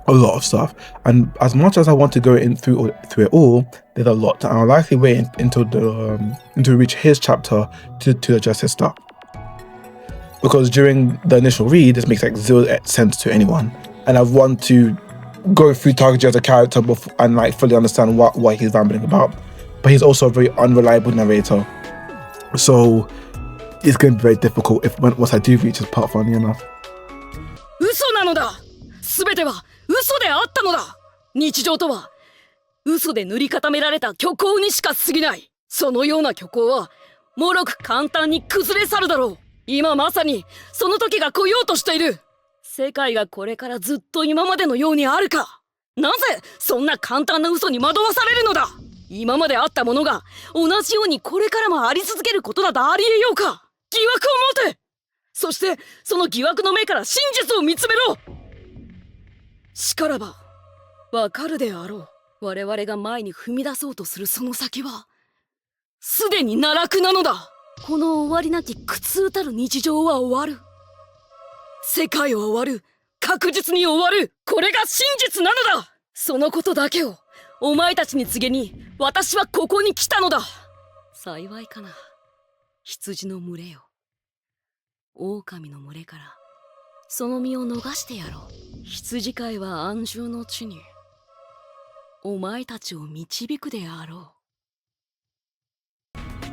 a lot of stuff. And as much as I want to go through it all, there's a lot. And I'll likely wait until we reach his chapter to address his stuff. Because during the initial read, this makes like zero sense to anyone. And I want to go through Takeji as a character and like fully understand what he's rambling about. But he's also a very unreliable narrator. So it's going to be very difficult once I do reach his part, funny enough. 嘘なのだ。すべては嘘であったのだ。日常とは嘘で塗り固められた虚構にしか過ぎない。そのような虚構はもろく簡単に崩れ去るだろう。今まさにその時が来ようとしている。世界がこれからずっと今までのようにあるか。なぜそんな簡単な嘘に惑わされるのだ。今まであったものが同じようにこれからもあり続けることなどありえようか。疑惑を持て。そしてその疑惑の目から真実を見つめろ。しからばわかるであろう。我々が前に踏み出そうとするその先はすでに奈落なのだ。この終わりなき苦痛たる日常は終わる。世界は終わる。確実に終わる。これが真実なのだ。そのことだけをお前たちに告げに私はここに来たのだ。幸いかな。羊の群れよ。狼の群れからその身を逃してやろう。羊飼いは安住の地にお前たちを導くであろ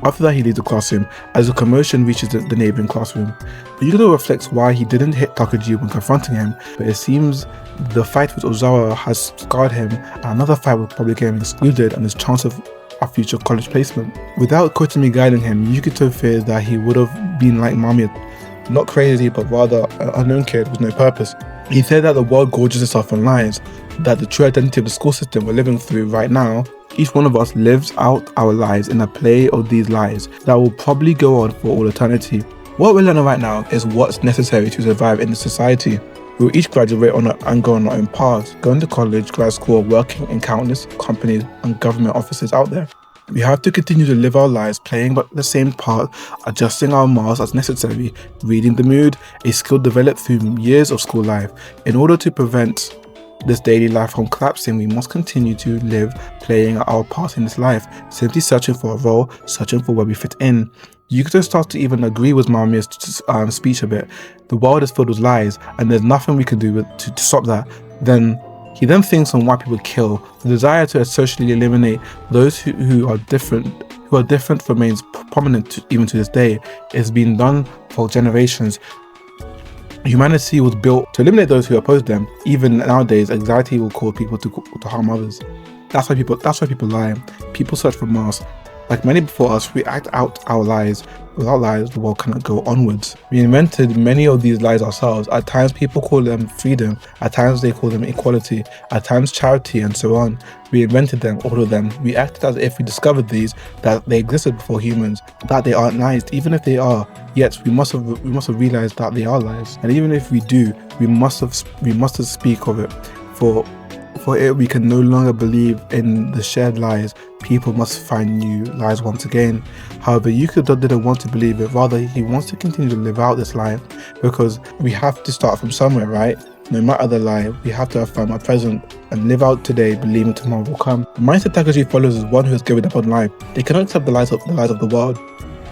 う。After that, he leaves the classroom as a commotion reaches the neighboring classroom. Yukito reflects why he didn't hit Takuji when confronting him, but it seems the fight with Ozawa has scarred him, and another fight will probably get him excluded and his chance of a future college placement. Without Kotami guiding him, Yukito feared that he would have been like Mamiya, not crazy, but rather an unknown kid with no purpose. He said that the world gorges itself on lies, that the true identity of the school system we're living through right now, each one of us lives out our lives in a play of these lies that will probably go on for all eternity. What we're learning right now is what's necessary to survive in this society. We will each graduate and go on our own paths, going to college, grad school, working in countless companies and government offices out there. We have to continue to live our lives playing but the same part, adjusting our masks as necessary, reading the mood, a skill developed through years of school life. In order to prevent this daily life from collapsing, we must continue to live playing our part in this life, simply searching for a role, searching for where we fit in. Yukito starts to even agree with Mamiya's speech a bit. The world is filled with lies and there's nothing we can do to stop that. He then thinks on why people kill. The desire to socially eliminate those who are different remains prominent even to this day. It's been done for generations. Humanity was built to eliminate those who oppose them. Even nowadays, anxiety will cause people to harm others. That's why people lie. People search for masks. Like many before us, we act out our lies. Without lies, the world cannot go onwards. We invented many of these lies ourselves. At times, people call them freedom. At times, they call them equality. At times, charity, and so on. We invented them, all of them. We acted as if we discovered these, that they existed before humans, that they aren't lies, even if they are. Yet, we must have realized that they are lies. And even if we do, we must speak of it. For it, we can no longer believe in the shared lies. People must find new lies once again. However, Yukito didn't want to believe it. Rather, he wants to continue to live out this lie, because we have to start from somewhere, right? No matter the lie, we have to affirm our present and live out today, believing tomorrow will come. The mindset Takuji follows is one who has given up on life. They cannot accept the lies of the world.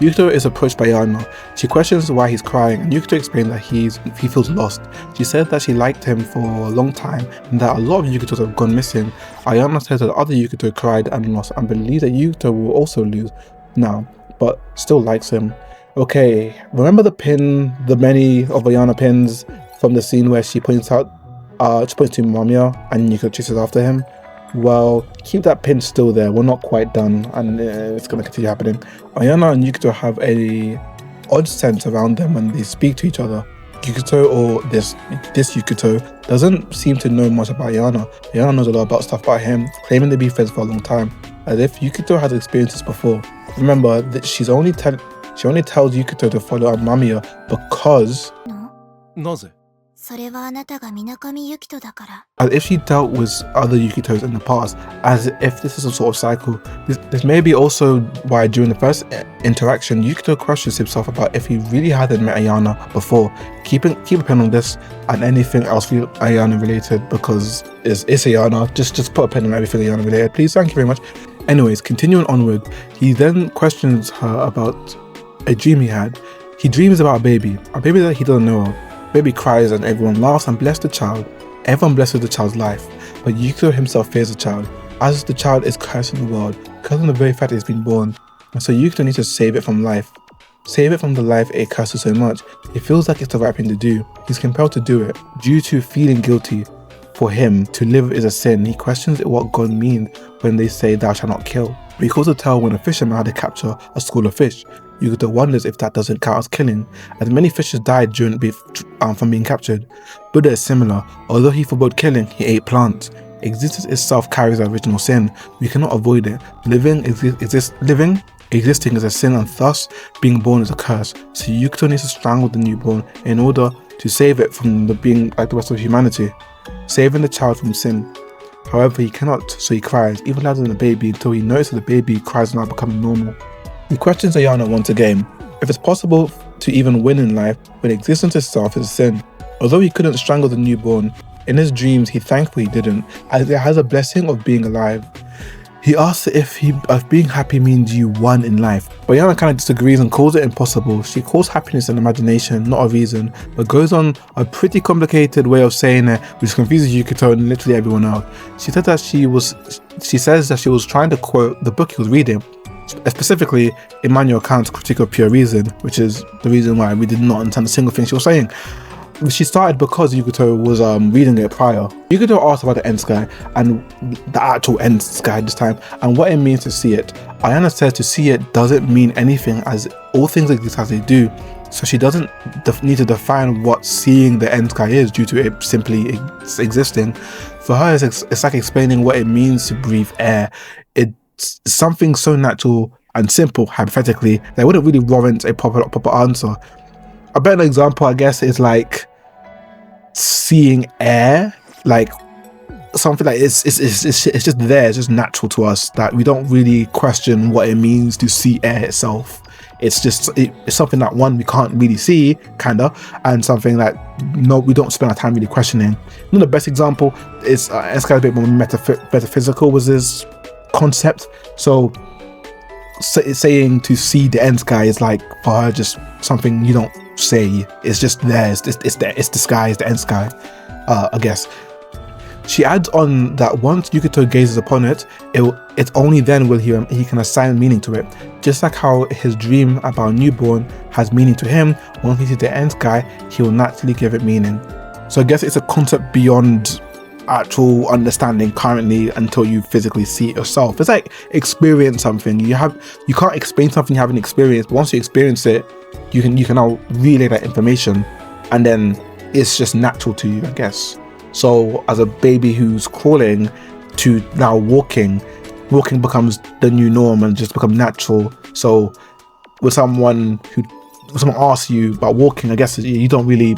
Yukito is approached by Yana. She questions why he's crying, and Yukito explains that he feels lost. She said that she liked him for a long time and that a lot of Yukitos have gone missing. Ayana says that other Yukito cried and lost and believes that Yukito will also lose now, but still likes him. Okay, remember the many of Ayana pins from the scene where she points to Mamiya and Yukito chases after him? Well, keep that pin still there. We're not quite done, and it's going to continue happening. Ayana and Yukito have a odd sense around them when they speak to each other. Yukito, or this Yukito, doesn't seem to know much about Ayana. Ayana knows a lot about stuff about him, claiming to be friends for a long time, as if Yukito has experienced this before. Remember that she only tells Yukito to follow Mamiya because なぜ それはあなたがMinakami Yukitoだから。 as if she dealt with other Yukitos in the past, as if this is a sort of cycle. This may be also why during the first interaction, Yukito questions himself about if he really hadn't met Ayana before. Keep a pin on this and anything else Ayana related, because it's Ayana. Just put a pin on everything Ayana related, please. Thank you very much. Anyways, continuing onward, he then questions her about a dream he had. He dreams about a baby that he doesn't know of. Baby cries and everyone laughs and blesses the child. Everyone blesses the child's life, but Yukito himself fears the child, as the child is cursing the world, cursing the very fact it's been born. And so Yukito needs to save it from life. Save it from the life it curses so much. It feels like it's the right thing to do. He's compelled to do it due to feeling guilty. For him, to live is a sin. He questions what God means when they say thou shalt not kill. He calls a tale when a fisherman had to capture a school of fish. Yukito wonders if that doesn't count as killing, as many fishes died from being captured. Buddha is similar. Although he forbade killing, he ate plants. Existence itself carries the original sin. We cannot avoid it. Existing is a sin, and thus being born is a curse. So Yukito needs to strangle the newborn in order to save it from being like the rest of humanity, saving the child from sin. However, he cannot, so he cries, even louder than the baby, until he notices the baby cries now becoming normal. He questions Ayana once again, if it's possible to even win in life when existence itself is a sin. Although he couldn't strangle the newborn, in his dreams he thankfully didn't, as it has a blessing of being alive. He asks if being happy means you won in life, but Ayana kind of disagrees and calls it impossible. She calls happiness an imagination, not a reason, but goes on a pretty complicated way of saying it, which confuses Yukito and literally everyone else. She says that she was trying to quote the book he was reading. specifically Emmanuel Kant's critique of pure reason, which is the reason why we did not understand a single thing she was saying. She started because Yukito was reading it prior. Yukito asked about the end sky and the actual end sky this time and what it means to see it. Ayana says to see it doesn't mean anything as all things exist as they do. So she doesn't need to define what seeing the end sky is due to it simply existing. For her, it's like explaining what it means to breathe air. It's something so natural and simple, hypothetically, that wouldn't really warrant a proper answer. A better example, I guess, is like seeing air, like something like it's just there, it's just natural to us that we don't really question what it means to see air itself. It's something that one, we can't really see, kinda, and something that we don't spend our time really questioning. The best example is it's kind of a bit more metaphysical was this concept. So saying to see the end sky is like for her just something you don't say. It's just there. It's the sky. It's the end sky. I guess. She adds on that once Yukito gazes upon it, it's only then will he can assign meaning to it. Just like how his dream about a newborn has meaning to him, once he sees the end sky, he will naturally give it meaning. So I guess it's a concept beyond actual understanding currently until you physically see it yourself. It's like experience something. You can't explain something you haven't experienced, but once you experience it, you can now relay that information, and then it's just natural to you, I guess. So as a baby who's crawling to now walking becomes the new norm and just become natural. So when someone asks you about walking, I guess you don't really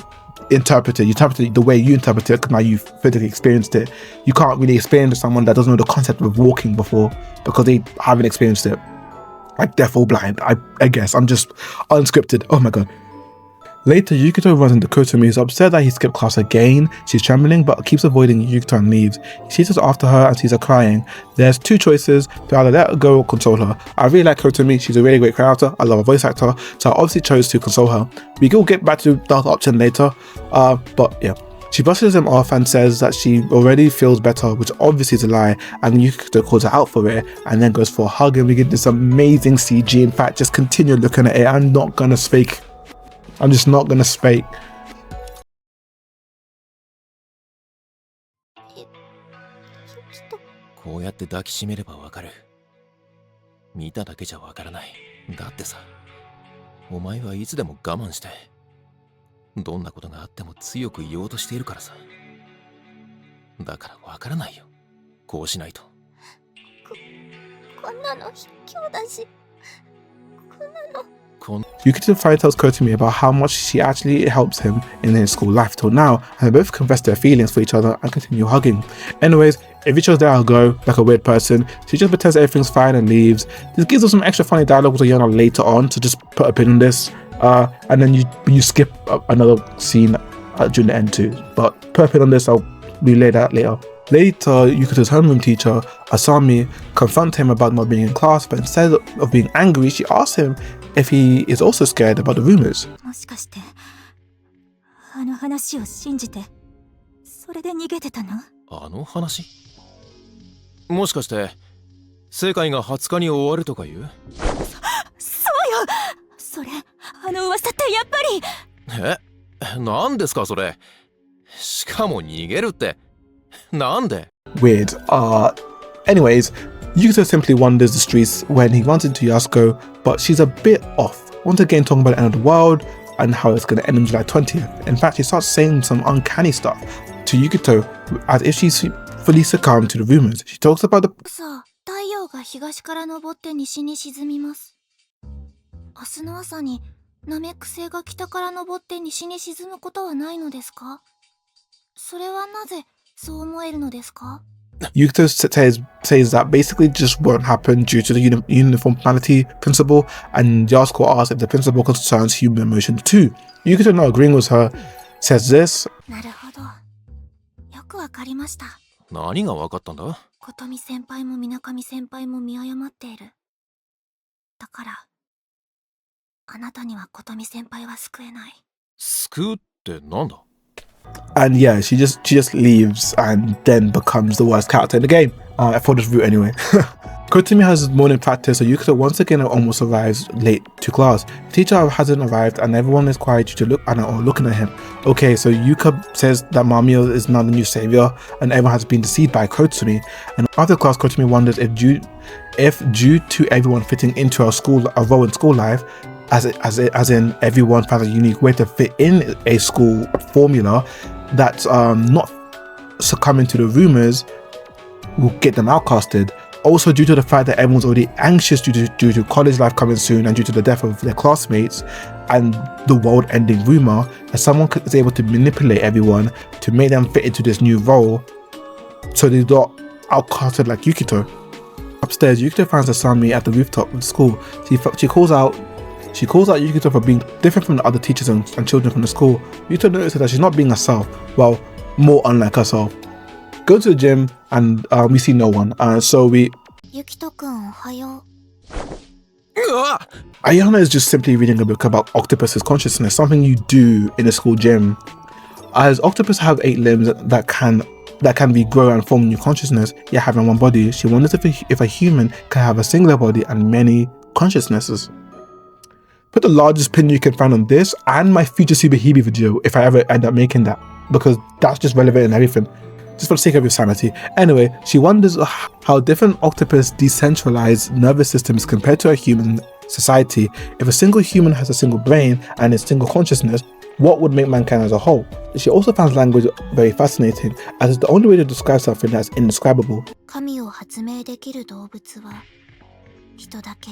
interpret it. You interpret it the way you interpret it because now you've physically experienced it. You can't really explain to someone that doesn't know the concept of walking before because they haven't experienced it. Like deaf or blind, I guess. I'm just unscripted. Oh my god. Later, Yukito runs into Kotomi, who's upset that he skipped class again. She's trembling but keeps avoiding Yukito and leaves. He chases after her and sees her crying. There's two choices to either let her go or console her. I really like Kotomi, she's a really great character, I love her voice actor, so I obviously chose to console her. We will get back to the option later, but yeah. She brushes him off and says that she already feels better, which obviously is a lie, and Yukito calls her out for it and then goes for a hug, and we get this amazing CG. In fact, just continue looking at it. I'm just not gonna speak. こうやって抱きしめればわかる。見ただけじゃわからない。だってさ、お前はいつでも我慢して、どんなことがあっても強く言おうとしているからさ。だからわからないよ。こうしないと。こんなの卑怯だし、こんなの。Yukito finally tells Kotomi about how much she actually helps him in his school life till now, and they both confess their feelings for each other and continue hugging. Anyways, if Ichigo's there, I'll go, like a weird person. She just pretends everything's fine and leaves. This gives us some extra funny dialogue with Ayana later on, so just put a pin in this. And then you skip another scene during the end too. But put a pin on this, I'll relay that later. Later, Yukito's homeroom teacher, Asami, confronts him about not being in class, but instead of being angry, she asks him if he is also scared about the rumors. もしかしてあの話を信じてそれで逃げてたの？あの話？もしかして世界が20日に終わるとか言う？そうよ。それあの噂ってやっぱり。なんですかそれ？しかも逃げるってなんで？ Weird. Anyways, Yukito simply wanders the streets when he runs into Yasuko, but she's a bit off. Once again talking about the end of the world and how it's going to end on July 20th. In fact, she starts saying some uncanny stuff to Yukito as if she's fully succumbed to the rumors. She talks about the... さあ、太陽が東から昇って西に沈みます。明日の朝にナメック星が北から昇って西に沈むことはないのですか？それはなぜそう思えるのですか？ Yukito says that basically just won't happen due to the uniformity principle, and Yasuko asks if the principle concerns human emotion too. Yukito, not agreeing with her, says this. なるほど。よくわかりました。何がわかったんだ？琴美先輩も水上先輩も見誤っている。だから、あなたには琴美先輩は救えない。救うってなんだ？ And yeah, she just leaves and then becomes the worst character in the game. For this route anyway. Kotami has morning practice, so Yukito once again almost arrives late to class. The teacher hasn't arrived and everyone is quiet due to looking at him. Okay, so Yuka says that Mamiya is now the new savior and everyone has been deceived by Kotami. And after class, Kotami wonders if due to everyone fitting into a role in school life, as in everyone finds a unique way to fit in a school formula, that's not succumbing to the rumors will get them outcasted. Also, due to the fact that everyone's already anxious due to college life coming soon and due to the death of their classmates and the world-ending rumor, that someone is able to manipulate everyone to make them fit into this new role so they're not outcasted like Yukito. Upstairs, Yukito finds Asami at the rooftop of the school. She calls out Yukito for being different from the other teachers and children from the school. Yukito notices that she's not being herself, well, more unlike herself. Go to the gym and we see no one. So we... Yukito-kun, ohayo. Ayana is just simply reading a book about octopus's consciousness, something you do in a school gym. As octopus have 8 limbs that can regrow and form new consciousness, yet having one body, she wonders if a human can have a singular body and many consciousnesses. Put the largest pin you can find on this and my future Super Hebe video if I ever end up making that, because that's just relevant in everything. Just for the sake of your sanity. Anyway, she wonders how different octopus decentralized nervous systems compare to a human society. If a single human has a single brain and a single consciousness, what would make mankind as a whole? She also finds language very fascinating, as it's the only way to describe something that's indescribable. 神を発明できる動物は人だけ。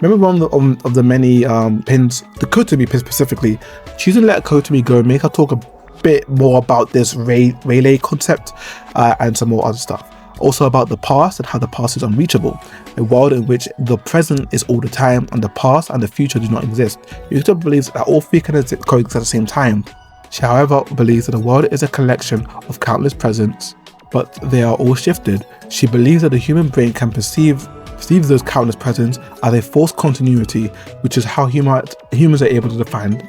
Remember one of the many pins, the Kotami pin specifically, choosing to let Kotami go and make her talk a bit more about this relay concept and some more other stuff. Also about the past and how the past is unreachable, a world in which the present is all the time and the past and the future do not exist. Yukito believes that all three can coexist at the same time. She however believes that the world is a collection of countless presents, but they are all shifted. She believes that the human brain can perceive those countless presents as a forced continuity, which is how humans are able to define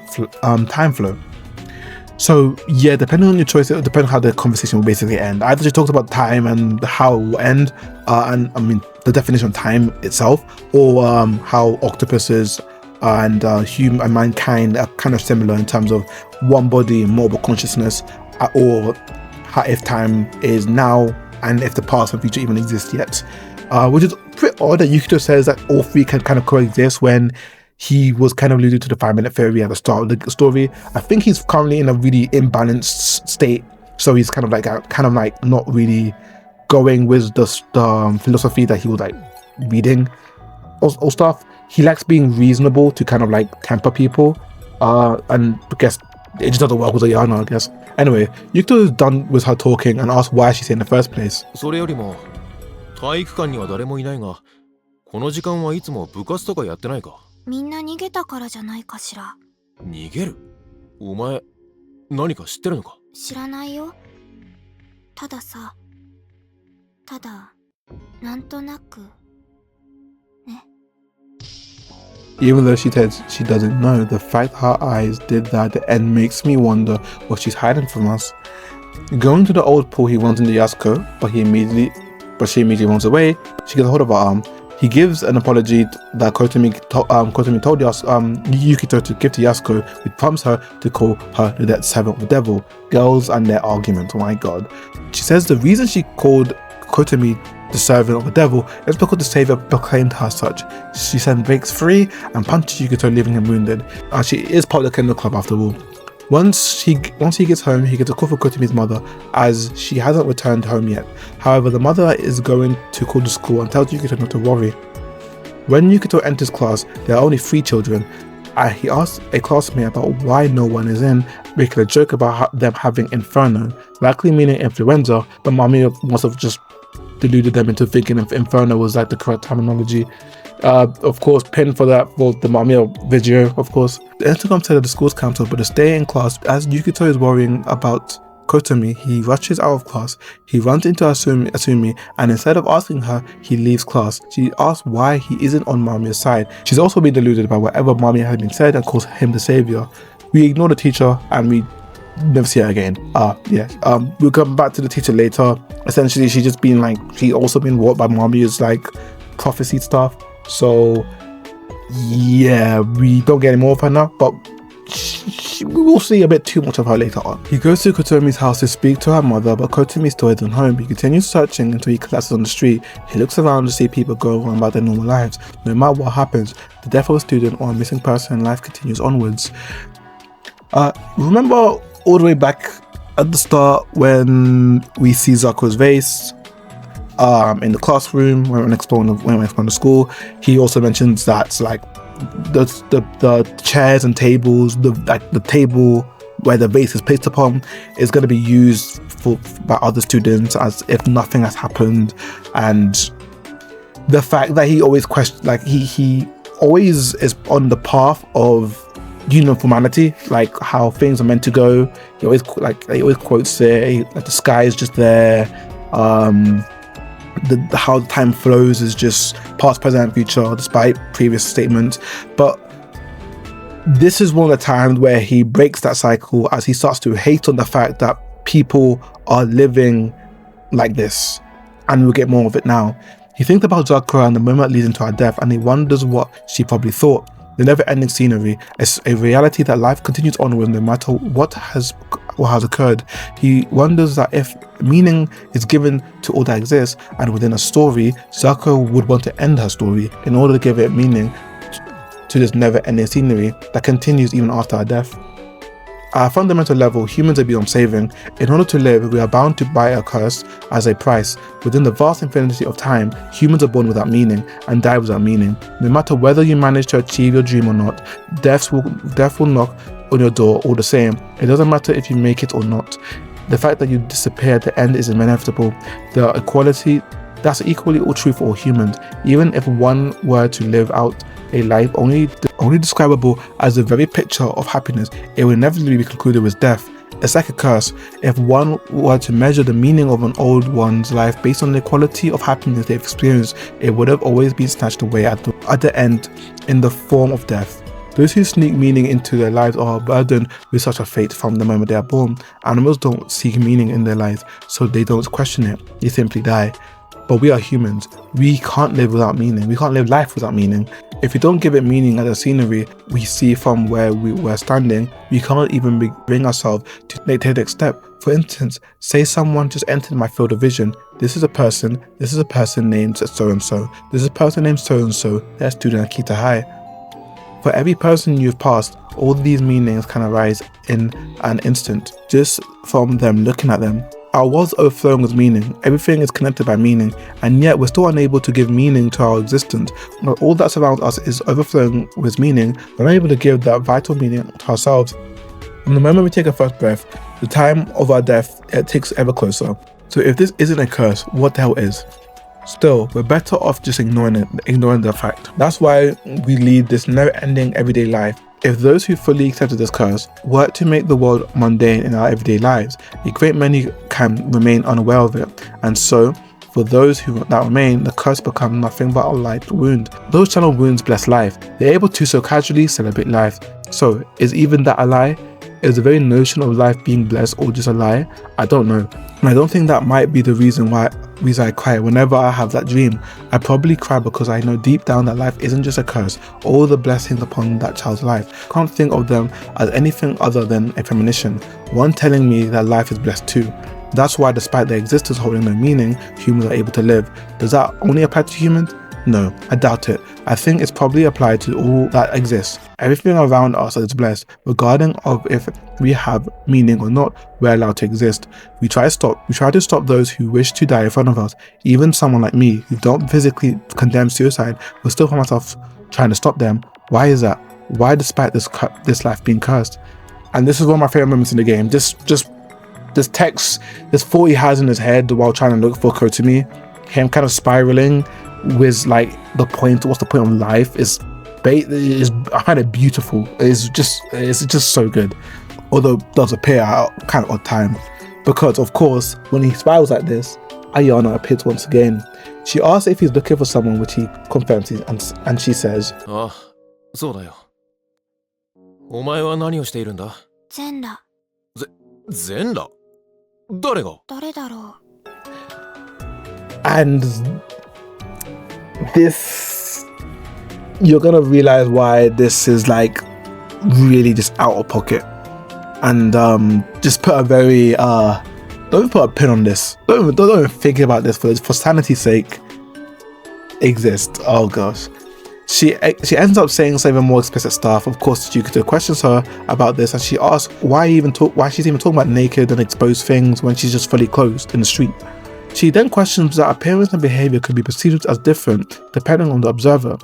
time flow. So yeah, depending on your choice, it will depend on how the conversation will basically end. Either she talks about time and how it will end, and I mean the definition of time itself, or how octopuses and human and mankind are kind of similar in terms of one body, multiple consciousness, or how, if time is now and if the past and future even exist yet. Which is pretty odd that Yukito says that all three can kind of coexist when he was kind of alluded to the 5-minute theory at the start of the story. I think he's currently in a really imbalanced state, so he's kind of like not really going with the philosophy that he was like reading or stuff. He likes being reasonable to kind of like temper people, and I guess it just doesn't work with Ayana, I guess. Anyway, Yukito is done with her talking and asks why she's here in the first place. それよりも体育館には誰もいないが、この時間はいつも部活とかやってないか？みんな逃げたからじゃないかしら。逃げる？お前何か知ってるのか？知らないよ。ただなんとなくね。 Even though she says she doesn't know, the fact her eyes did that at the end makes me wonder what she's hiding from us. Going to the old pool, he runs into Yasuko, but she immediately runs away. She gets a hold of her arm. He gives an apology that Kotami told Yukito to give to Yasuko, which prompts her to call her the servant of the devil. Girls and their argument, oh my god. She says the reason she called Kotami the servant of the devil is because the savior proclaimed her such. She then breaks free and punches Yukito, leaving him wounded. She is part of the Kendo Club after all. Once he gets home, he gets a call from Kotami's mother, as she hasn't returned home yet. However, the mother is going to call the school and tells Yukito not to worry. When Yukito enters class, there are only 3 children. He asks a classmate about why no one is in, making a joke about them having inferno, likely meaning influenza, but Mami must have just deluded them into thinking if inferno was like the correct terminology. Of course, pinned for that for the Mamiya video, of course. The intercom said that the school's cancelled, but to stay in class, as Yukito is worrying about Kotami, he rushes out of class. He runs into Asumi, and instead of asking her, he leaves class. She asks why he isn't on Mamiya's side. She's also been deluded by whatever Mamiya had been said and calls him the savior. We ignore the teacher and we never see her again. We'll come back to the teacher later. Essentially, she also been warped by Mamiya's like prophecy stuff. So yeah, we don't get any more of her now, but we will see a bit too much of her later on. He goes to Kotomi's house to speak to her mother, but Kotomi still isn't home. He continues searching until he collapses on the street. He looks around to see people go on about their normal lives. No matter what happens, the death of a student or a missing person in life continues onwards. Remember all the way back at the start when we see Zako's vase in the classroom when exploring the school? He also mentions that like the chairs and tables, the table where the vase is placed upon is going to be used by other students as if nothing has happened. And the fact that he always he always is on the path of uniformity, like how things are meant to go. He always quotes it, like the sky is just there. How the time flows is just past, present, and future, despite previous statements. But this is one of the times where he breaks that cycle as he starts to hate on the fact that people are living like this, and we'll get more of it now. He thinks about Sakura and the moment leading to her death, and he wonders what she probably thought. The never-ending scenery is a reality that life continues on with no matter what has occurred. He wonders that if meaning is given to all that exists, and within a story, Sakura would want to end her story in order to give it meaning to this never-ending scenery that continues even after her death. At a fundamental level, humans are beyond saving. In order to live, we are bound to buy a curse as a price. Within the vast infinity of time, humans are born without meaning and die without meaning. No matter whether you manage to achieve your dream or not, death will knock on your door all the same. It doesn't matter if you make it or not. The fact that you disappear at the end is inevitable. That's equally true for all humans. Even if one were to live out a life only describable as the very picture of happiness, it would inevitably be concluded with death. It's like a curse. If one were to measure the meaning of an old one's life based on the quality of happiness they've experienced, it would have always been snatched away at the end in the form of death. Those who sneak meaning into their lives are burdened with such a fate from the moment they are born. Animals don't seek meaning in their lives, so they don't question it. They simply die. But we are humans. We can't live without meaning. We can't live life without meaning. If we don't give it meaning as a scenery we see from where we were standing, we can't even bring ourselves to take the next step. For instance, say someone just entered my field of vision. This is a person named so-and-so. This is a person named so-and-so. They're a student at Kita High. For every person you've passed, all these meanings can arise in an instant, just from them looking at them. Our world's overflowing with meaning. Everything is connected by meaning, and yet we're still unable to give meaning to our existence. When all that surrounds us is overflowing with meaning, we're not able to give that vital meaning to ourselves. From the moment we take our first breath, the time of our death, it takes ever closer. So if this isn't a curse, what the hell is? Still, we're better off just ignoring the fact. That's why we lead this never-ending everyday life. If those who fully accepted this curse work to make the world mundane in our everyday lives, a great many can remain unaware of it. And so, for those that remain, the curse becomes nothing but a light wound. Those channel wounds bless life. They're able to so casually celebrate life. So, is even that a lie? Is the very notion of life being blessed or just a lie? I don't know. And I don't think that might be the reason I cry whenever I have that dream. I probably cry because I know deep down that life isn't just a curse. All the blessings upon that child's life, can't think of them as anything other than a premonition. One telling me that life is blessed too. That's why despite their existence holding no meaning, humans are able to live. Does that only apply to humans? No, I doubt it. I think it's probably applied to all that exists. Everything around us is blessed, regarding of if we have meaning or not, we're allowed to exist. We try to stop those who wish to die in front of us. Even someone like me, who don't physically condemn suicide, will still find myself trying to stop them. Why is that? Why despite this life being cursed? And this is one of my favorite moments in the game. Just this text, this thought he has in his head while trying to look for Kotomi, him kind of spiraling with like what's the point of life is I find it beautiful. It's just so good. Although it does appear at kind of odd times, because of course when he spirals like this, Ayana appears once again. She asks if he's looking for someone, which he confirms, and she says, ああ、そうだよ。お前は何をしているんだ？全裸。全裸誰が誰だろ And this, you're gonna realize why this is like really just out of pocket. And just put a very don't put a pin on this. Don't even think about this for sanity's sake. Exist. Oh gosh. She ends up saying some even more explicit stuff. Of course, Yukito questions her about this, and she asks why she's even talking about naked and exposed things when she's just fully clothed in the street. She then questions that appearance and behavior could be perceived as different depending on the observer.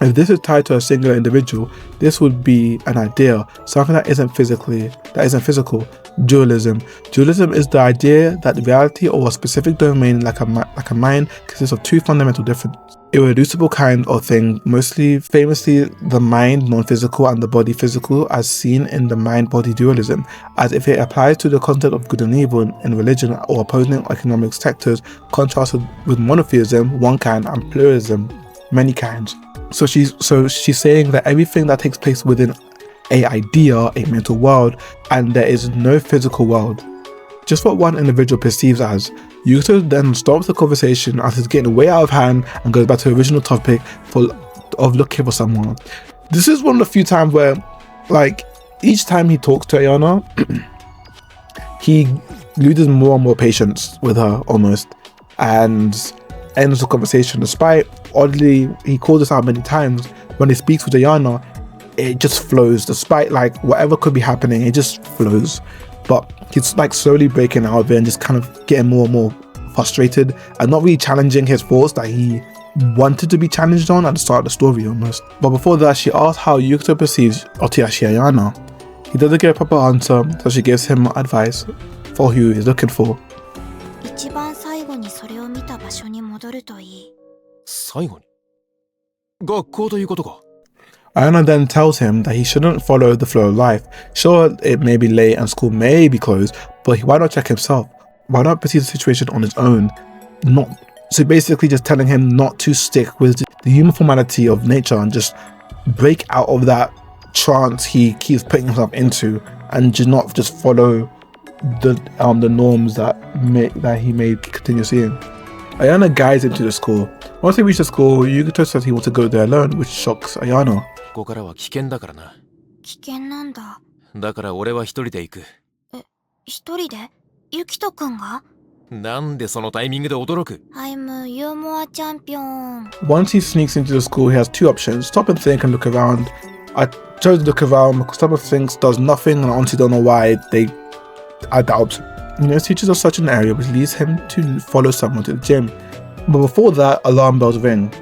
If this is tied to a singular individual, this would be an idea, something that isn't physical. Dualism. Dualism is the idea that reality or a specific domain like a mind consists of two fundamental different irreducible kind of thing, famously the mind non-physical and the body physical, as seen in the mind-body dualism, as if it applies to the concept of good and evil in religion or opposing economic sectors, contrasted with monotheism, one kind, and pluralism, many kinds. So she's saying that everything that takes place within a idea, a mental world, and there is no physical world, just what one individual perceives as. Yukito then stops the conversation as it's getting way out of hand and goes back to the original topic of looking for someone. This is one of the few times where, like, each time he talks to Ayana, he loses more and more patience with her almost, and ends the conversation. Despite, oddly, he calls this out many times, when he speaks with Ayana, it just flows. Despite like whatever could be happening, it just flows. But he's like slowly breaking out of it and just kind of getting more and more frustrated and not really challenging his thoughts that he wanted to be challenged on at the start of the story almost. But before that, she asks how Yukito perceives Otoyashi Ayana. He doesn't get a proper answer, so she gives him advice for who he's looking for. 一番最後にそれを見た場所に戻るといい。最後に学校ということか。 Ayana then tells him that he shouldn't follow the flow of life. Sure, it may be late and school may be closed, but why not check himself? Why not perceive the situation on his own? So basically just telling him not to stick with the human formality of nature and just break out of that trance he keeps putting himself into and just not just follow the norms that he may continue seeing. Ayana guides him to the school. Once they reach the school, Yukito says he wants to go there alone, which shocks Ayana. ここからは危険だからな。危険なんだ。だから俺は一人で行く。一人でユキトくんがなんでそのタイミングで驚く I'm You More Champion. Once he sneaks into the school, he has two options: stop and think and look around. I chose to look around because stop and think does nothing, and I honestly don't know why I doubt. His teachers are such an area which leads him to follow someone to the gym. But before that, alarm bells ring.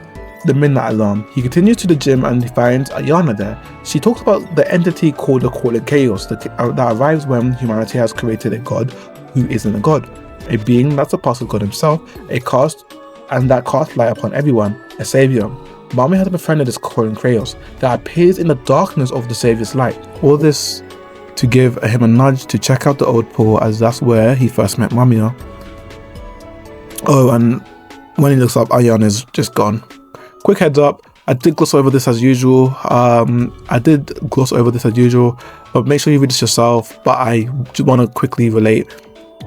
The midnight alarm. He continues to the gym and he finds Ayana there. She talks about the entity called the Calling Chaos that arrives when humanity has created a god who isn't a god, a being that's a part of God himself, that casts light upon everyone, a savior. Mami has befriended this Calling Chaos that appears in the darkness of the savior's light. All this to give him a nudge to check out the old pool, as that's where he first met Mamiya. Oh, and when he looks up, Ayana's just gone. Quick heads up, I did gloss over this as usual, but make sure you read this yourself. But I just want to quickly relate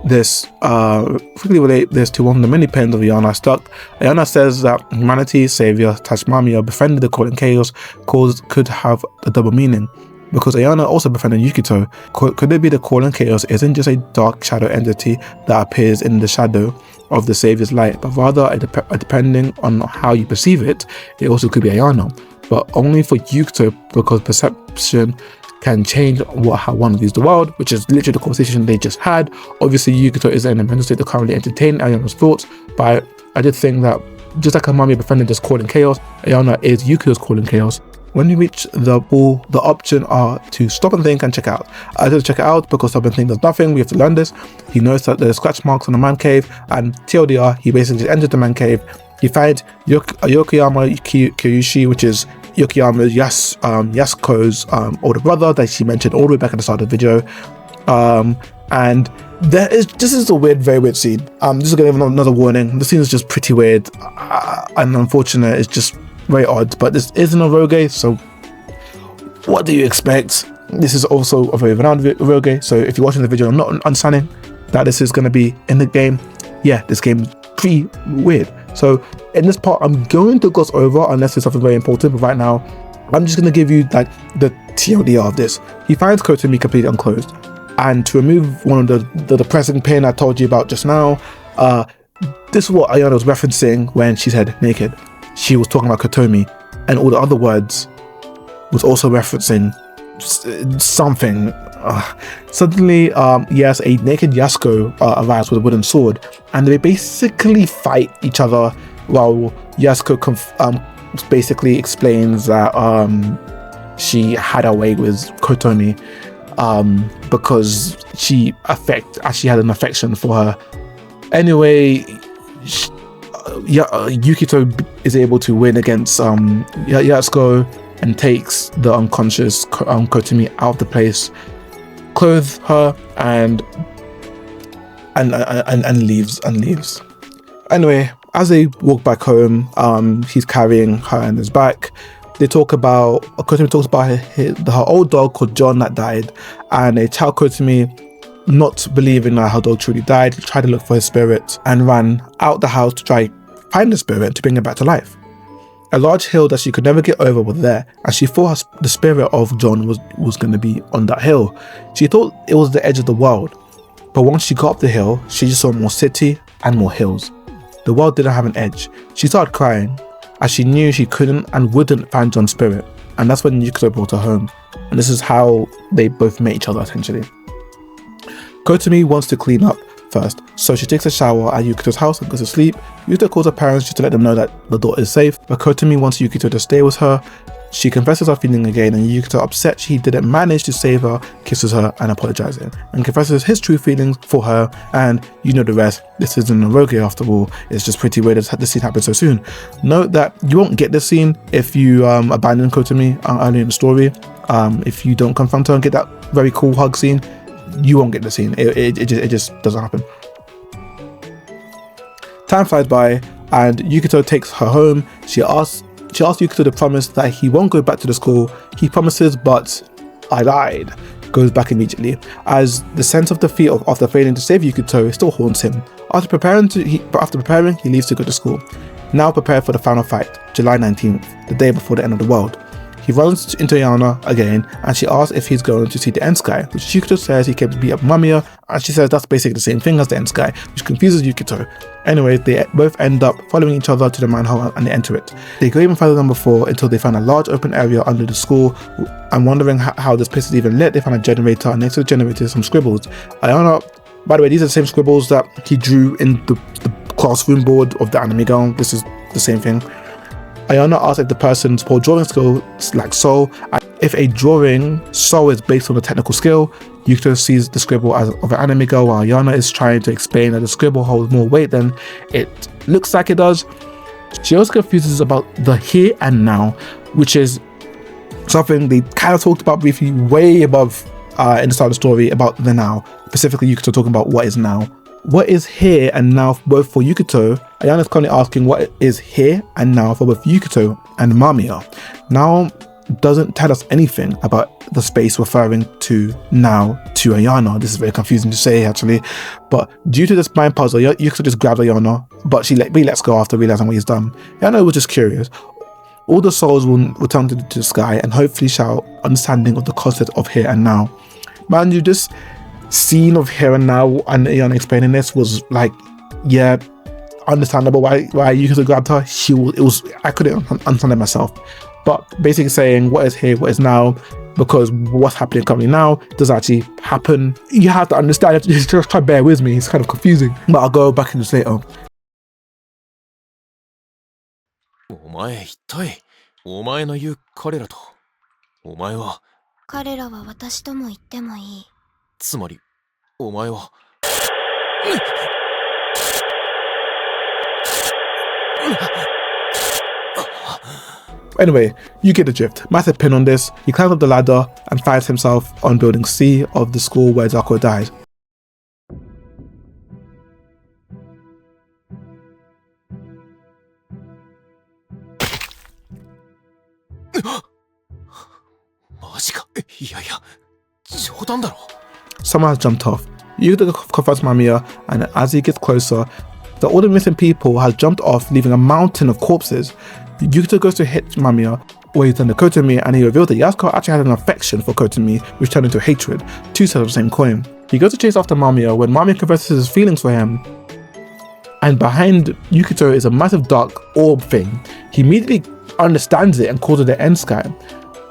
this to one of the many pens of Ayana stuck. Ayana says that humanity's savior, Mamiya, befriended the Calling Chaos could have a double meaning, because Ayana also befriended Yukito. Could it be the Calling Chaos isn't just a dark shadow entity that appears in the shadow of the Savior's light, but rather, depending on how you perceive it, it also could be Ayana, but only for Yukito, because perception can change how one views the world, which is literally the conversation they just had. Obviously, Yukito is in a mental state to currently entertain Ayana's thoughts, but I did think that just like Mami befriended this Calling Chaos, Ayana is Yukito's Calling Chaos. When you reach the pool, the option are to stop and think and check out. I did check it out because stop and think does nothing. We have to learn this. He knows that there's scratch marks on the man cave, and TLDR, he basically enters the man cave. He finds Yokoyama Kyushi, which is Yokoyama's Yasuko's older brother that she mentioned all the way back at the start of the video. And this is a very weird scene. This is gonna give another warning. The scene is just pretty weird and unfortunate. It's just very odd, but this isn't a Roge, so what do you expect? this is also a very renowned video game, so if you're watching the video and not understanding that this is going to be in the game, yeah, this game is pretty weird. So in this part, I'm going to gloss over unless it's something very important, but right now, I'm just going to give you like the TLDR of this. He finds Kotomi completely unclothed, and to remove one of the depressing pain I told you about just now, this is what Ayana was referencing when she said naked. She was talking about Kotomi, and all the other words was also referencing something. Suddenly, yes, a naked Yasuko arrives with a wooden sword, and they basically fight each other while Yasuko basically explains that she had her way with Kotomi because she had an affection for her. Anyway, Yukito is able to win against Yasuko and takes the unconscious Kotomi out of the place, clothes her, and leaves. Anyway, as they walk back home, he's carrying her in his back. Kotomi talks about her old dog called John that died, and they tell Kotomi, not believing that her dog truly died, tried to look for his spirit and ran out the house to try find the spirit to bring it back to life. A large hill that she could never get over was there, and she thought the spirit of John was going to be on that hill. She thought it was the edge of the world, but once she got up the hill, she just saw more city and more hills. The world didn't have an edge. She started crying, as she knew she couldn't and wouldn't find John's spirit, and that's when Yukito brought her home, and this is how they both met each other essentially. Kotomi wants to clean up first, so she takes a shower at Yukito's house and goes to sleep. Yukito calls her parents just to let them know that the daughter is safe, but Kotomi wants Yukito to stay with her. She confesses her feeling again, and Yukito, upset she didn't manage to save her, kisses her and apologizes, and confesses his true feelings for her, and you know the rest. This isn't a rogue after all. It's just pretty weird that this scene happened so soon. Note that you won't get this scene if you abandon Kotomi early in the story. If you don't confront her and get that very cool hug scene, you won't get the scene. It just doesn't happen. Time flies by, and Yukito takes her home. She asks Yukito to promise that he won't go back to the school. He promises, but I lied. Goes back immediately, as the sense of defeat after failing to save Yukito still haunts him. After preparing, he leaves to go to school. Now prepared for the final fight, July 19th, the day before the end of the world. He runs into Ayana again, and she asks if he's going to see the end sky, which Yukito says he came to beat up Mamiya, and she says that's basically the same thing as the end sky, which confuses Yukito. Anyway, they both end up following each other to the manhole and they enter it. They go even further than before until they find a large open area under the school, and wondering how this place is even lit, they find a generator, and next to the generator some scribbles. Ayana, by the way, these are the same scribbles that he drew in the classroom board of the anime girl. This is the same thing. Ayana asks if the person's poor drawing skill like Soul. If a drawing Soul is based on a technical skill, Yukito sees the scribble as of an anime girl, while Ayana is trying to explain that the scribble holds more weight than it looks like it does. She also confuses about the here and now, which is something they kind of talked about briefly way above in the start of the story about the now. Specifically, Yukito talking about what is now. What is here and now both for Yukito? Ayana's currently asking what is here and now for both Yukito and Mamiya. Now doesn't tell us anything about the space referring to now to Ayana. This is very confusing to say actually, but due to this mind puzzle, Yukito just grabs Ayana, but he lets go after realizing what he's done. Ayana was just curious. All the souls will return to the sky and hopefully shout understanding of the concept of here and now. Man, you just scene of here and now and Ayana explaining this was like, yeah, understandable why Yukito grabbed her. I couldn't understand it myself, but basically saying what is here, what is now, because what's happening currently now does actually happen. You have to understand. Just try to bear with me. It's kind of confusing, but I'll go back into this later. お前一体お前の言う彼らとお前は彼らは私とも言ってもいい。つまりお前は Anyway, you get the drift. Massive pin on this. He climbs up the ladder and finds himself on building C of the school where Zako died. Maji ka? いやいや冗談だろ。 Someone has jumped off. Yukito confronts Mamiya, and as he gets closer, all the missing people has jumped off, leaving a mountain of corpses. Yukito goes to hit Mamiya, where he's done the Kotomi, and he reveals that Yasuko actually had an affection for Kotomi, which turned into hatred, two sides of the same coin. He goes to chase after Mamiya when Mamiya confesses his feelings for him, and behind Yukito is a massive dark orb thing. He immediately understands it and calls it the end sky,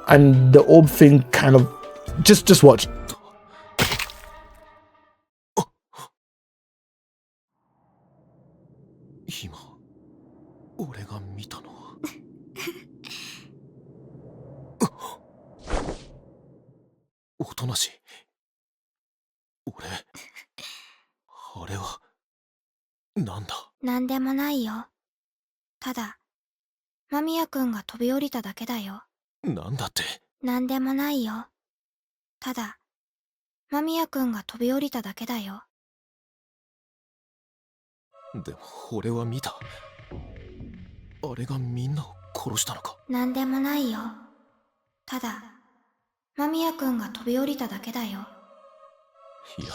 and the orb thing kind of just watch. 今俺が見たのはおとなしい。俺あれはなんだ。なんでもないよ。ただ間宮くんが飛び降りただけだよ。なんだって。なんでもないよ。ただ間宮くんが飛び降りただけだよ。でも俺は見た。あれがみんなを殺したのか。なんでもないよ。ただ間宮くんが飛び降りただけだよ。いや、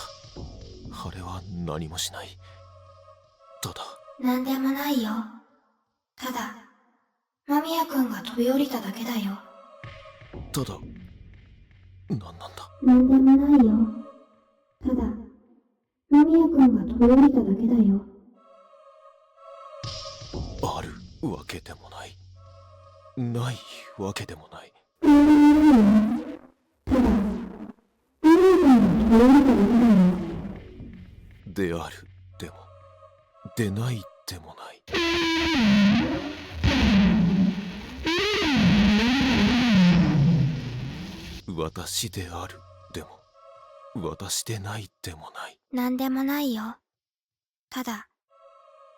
あれは何もしない。ただ。なんでもないよ。ただ間宮くんが飛び降りただけだよ。ただ、なんなんだ。なんでもないよ。ただ間宮くんが飛び降りただけだよ。あるわけでもない。ないわけでもない。であるでも、でないでもない。私であるでも、私でないでもない。なんでもないよ。ただ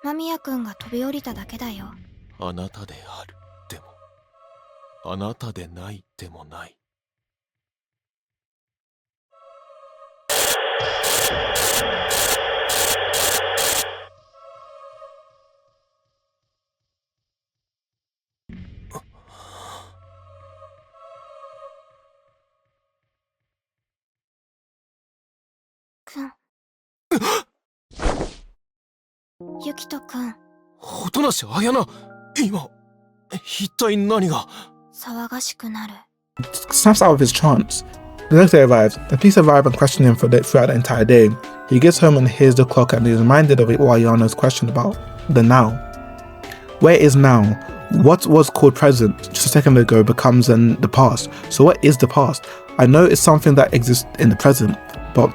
間宮くんが飛び降りただけだよ。あなたであるでも、あなたでないでもない。くん。ゆきとくん。おとなし綾菜、今一体何が。騒がしくなる。 Snaps out of his trance. The next day arrives. The police arrive and question him throughout the entire day. He gets home and hears the clock and is reminded of what Ayana's question about the now. Where is now? What was called present just a second ago becomes the past. So what is the past? I know it's something that exists in the present, but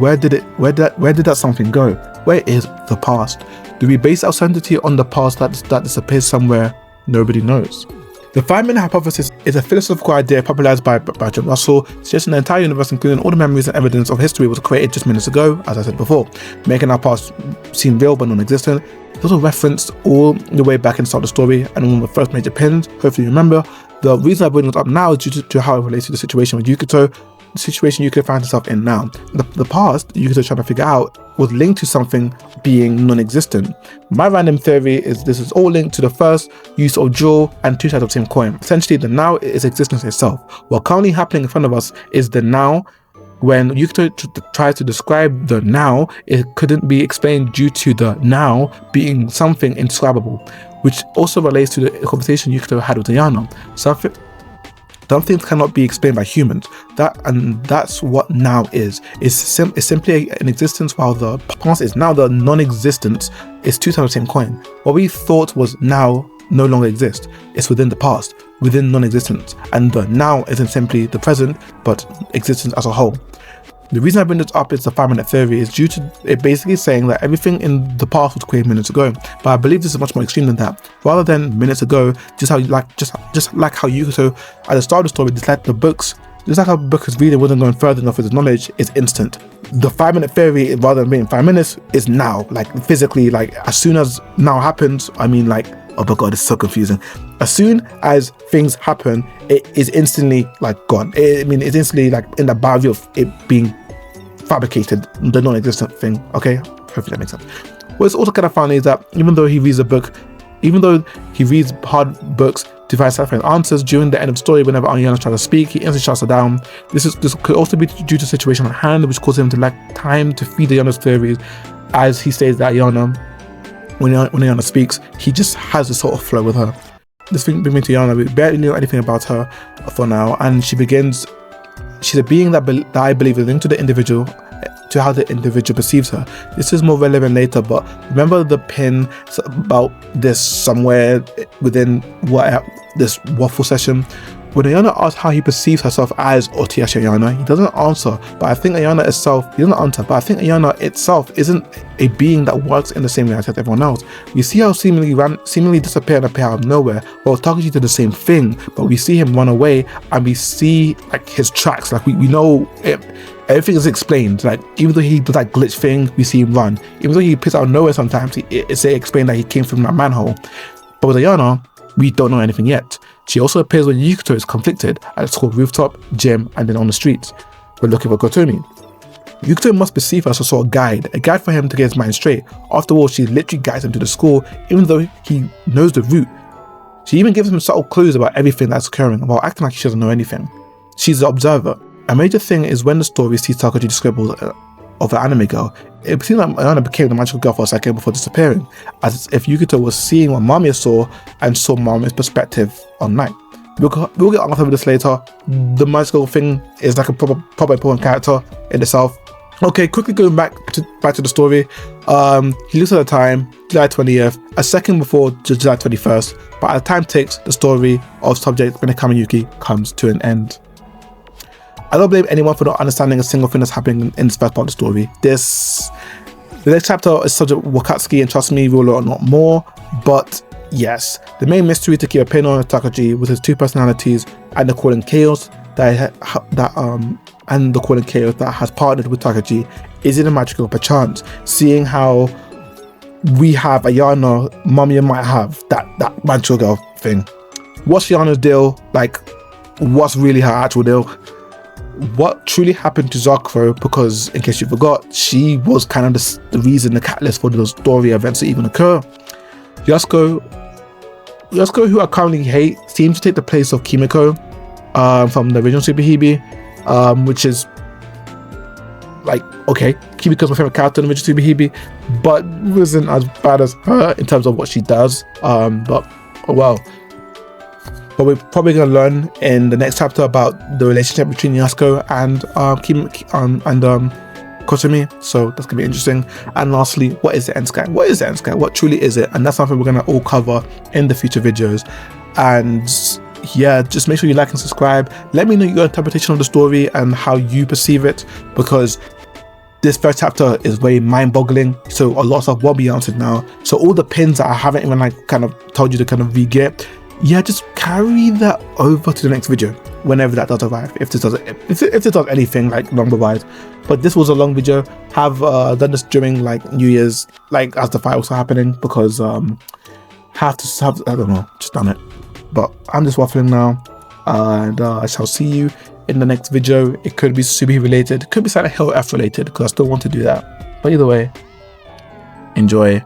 where did that something go? Where is the past? Do we base our certainty on the past that disappears somewhere nobody knows? The 5-minute hypothesis is a philosophical idea popularized by John Russell, suggesting the entire universe, including all the memories and evidence of history, was created just minutes ago, as I said before, making our past seem real but non-existent. It's also referenced all the way back in the start of the story, and one of the first major pins, hopefully you remember. The reason I bring it up now is due to how it relates to the situation with Yukito, the situation Yukito finds herself in now. The past Yukito trying to figure out was linked to something being non-existent. My random theory is this is all linked to the first use of jewel and two sides of the same coin. Essentially, the now is existence itself. What currently happening in front of us is the now. When Yukito tries to describe the now, it couldn't be explained due to the now being something indescribable, which also relates to the conversation Yukito had with Ayana. Some things cannot be explained by humans. That's what now is. It's simply an existence, while the past is now. The non-existence is two sides of the same coin. What we thought was now no longer exists. It's within the past, within non-existence, and the now isn't simply the present, but existence as a whole. The reason I bring this up is the 5-minute theory is due to it basically saying that everything in the past was created minutes ago. But I believe this is much more extreme than that. Rather than minutes ago, just like how Yukito at the start of the story, just like how the book is reading wasn't going further enough with his knowledge, is instant. The 5-minute theory, rather than being 5 minutes, is now. Like physically, like as soon as now happens, I mean like, oh my god, it's so confusing. As soon as things happen, it is instantly like gone. It's instantly like in the boundary of it being fabricated, the non-existent thing. Okay, hopefully that makes sense. What's also kind of funny is that even though he reads hard books, to find satisfying answers. During the end of the story, whenever Ayana tries to speak, he instantly shuts her down. This could also be due to the situation at hand, which causes him to lack time to feed Ayana's theories, as he states that Ayana, when Ayana speaks, he just has this sort of flow with her. This thing brings me to Ayana. We barely know anything about her for now, and she's a being that I believe is linked to the individual, to how the individual perceives her. This is more relevant later, but remember the pin about this somewhere within this waffle session? When Ayana asks how he perceives herself as Otiashi Ayana, he doesn't answer, but I think Ayana itself isn't a being that works in the same way as everyone else. We see how seemingly disappear and appear out of nowhere. Well, Takashi did the same thing, but we see him run away and we see like his tracks, like we know it. Everything is explained. Like, even though he does that glitch thing, we see him run. Even though he appears out of nowhere sometimes, it's explained that he came from that manhole. But with Ayana, we don't know anything yet. She also appears when Yukito is conflicted at the school rooftop, gym, and then on the streets. We're looking for Kotomi. Yukito must perceive her as a sort of guide, a guide for him to get his mind straight. After all, she literally guides him to the school, even though he knows the route. She even gives him subtle clues about everything that's occurring, while acting like she doesn't know anything. She's the observer. A major thing is when the story sees Takashi scribbles of an anime girl, it seems like Ayana became the magical girl for a second before disappearing, as if Yukito was seeing what Mamiya saw and saw Mamiya's perspective on night. We'll get on to this later. The magical thing is like a proper important character in itself. Okay, quickly going back to the story. He looks at the time, July 20th, a second before July 21st, but as time ticks, the story of subject Minakami Yuki comes to an end. I don't blame anyone for not understanding a single thing that's happening in this first part of the story. The next chapter is subject Wakatsuki, and trust me, we'll learn a lot more. But yes, the main mystery to keep a pin on Takashi with his two personalities and the calling chaos that has partnered with Takashi is in a magical perchance. Seeing how we have Ayana, Mamiya might have that magical girl thing. What's Ayana's deal? Like, what's really her actual deal? What truly happened to Zakuro, because in case you forgot, she was kind of the reason, the catalyst for those story events to even occur. Yasuko, who I currently hate, seems to take the place of Kimiko from the original Super Hebe, which is like, okay, Kimiko's my favorite character in the original Super Hebe, but wasn't as bad as her in terms of what she does. But oh well. But we're probably going to learn in the next chapter about the relationship between Yasuko and Kotomi, so that's going to be interesting. And lastly, what is the end sky? What is the end sky? What truly is it? And that's something we're going to all cover in the future videos. And yeah, just make sure you like and subscribe. Let me know your interpretation of the story and how you perceive it, because this first chapter is very mind-boggling, so a lot of stuff won't be answered now. So all the pins that I haven't even like kind of told you to kind of re-get, yeah, just carry that over to the next video whenever that does arrive, if this does anything like longer wise. But this was a long video. Have done this during like New Year's, like as the fight was happening, because I don't know, just done it. But I'm just waffling now, and I shall see you in the next video. It could be Subi related, it could be Silent Hill F related, because I still want to do that. But either way, enjoy.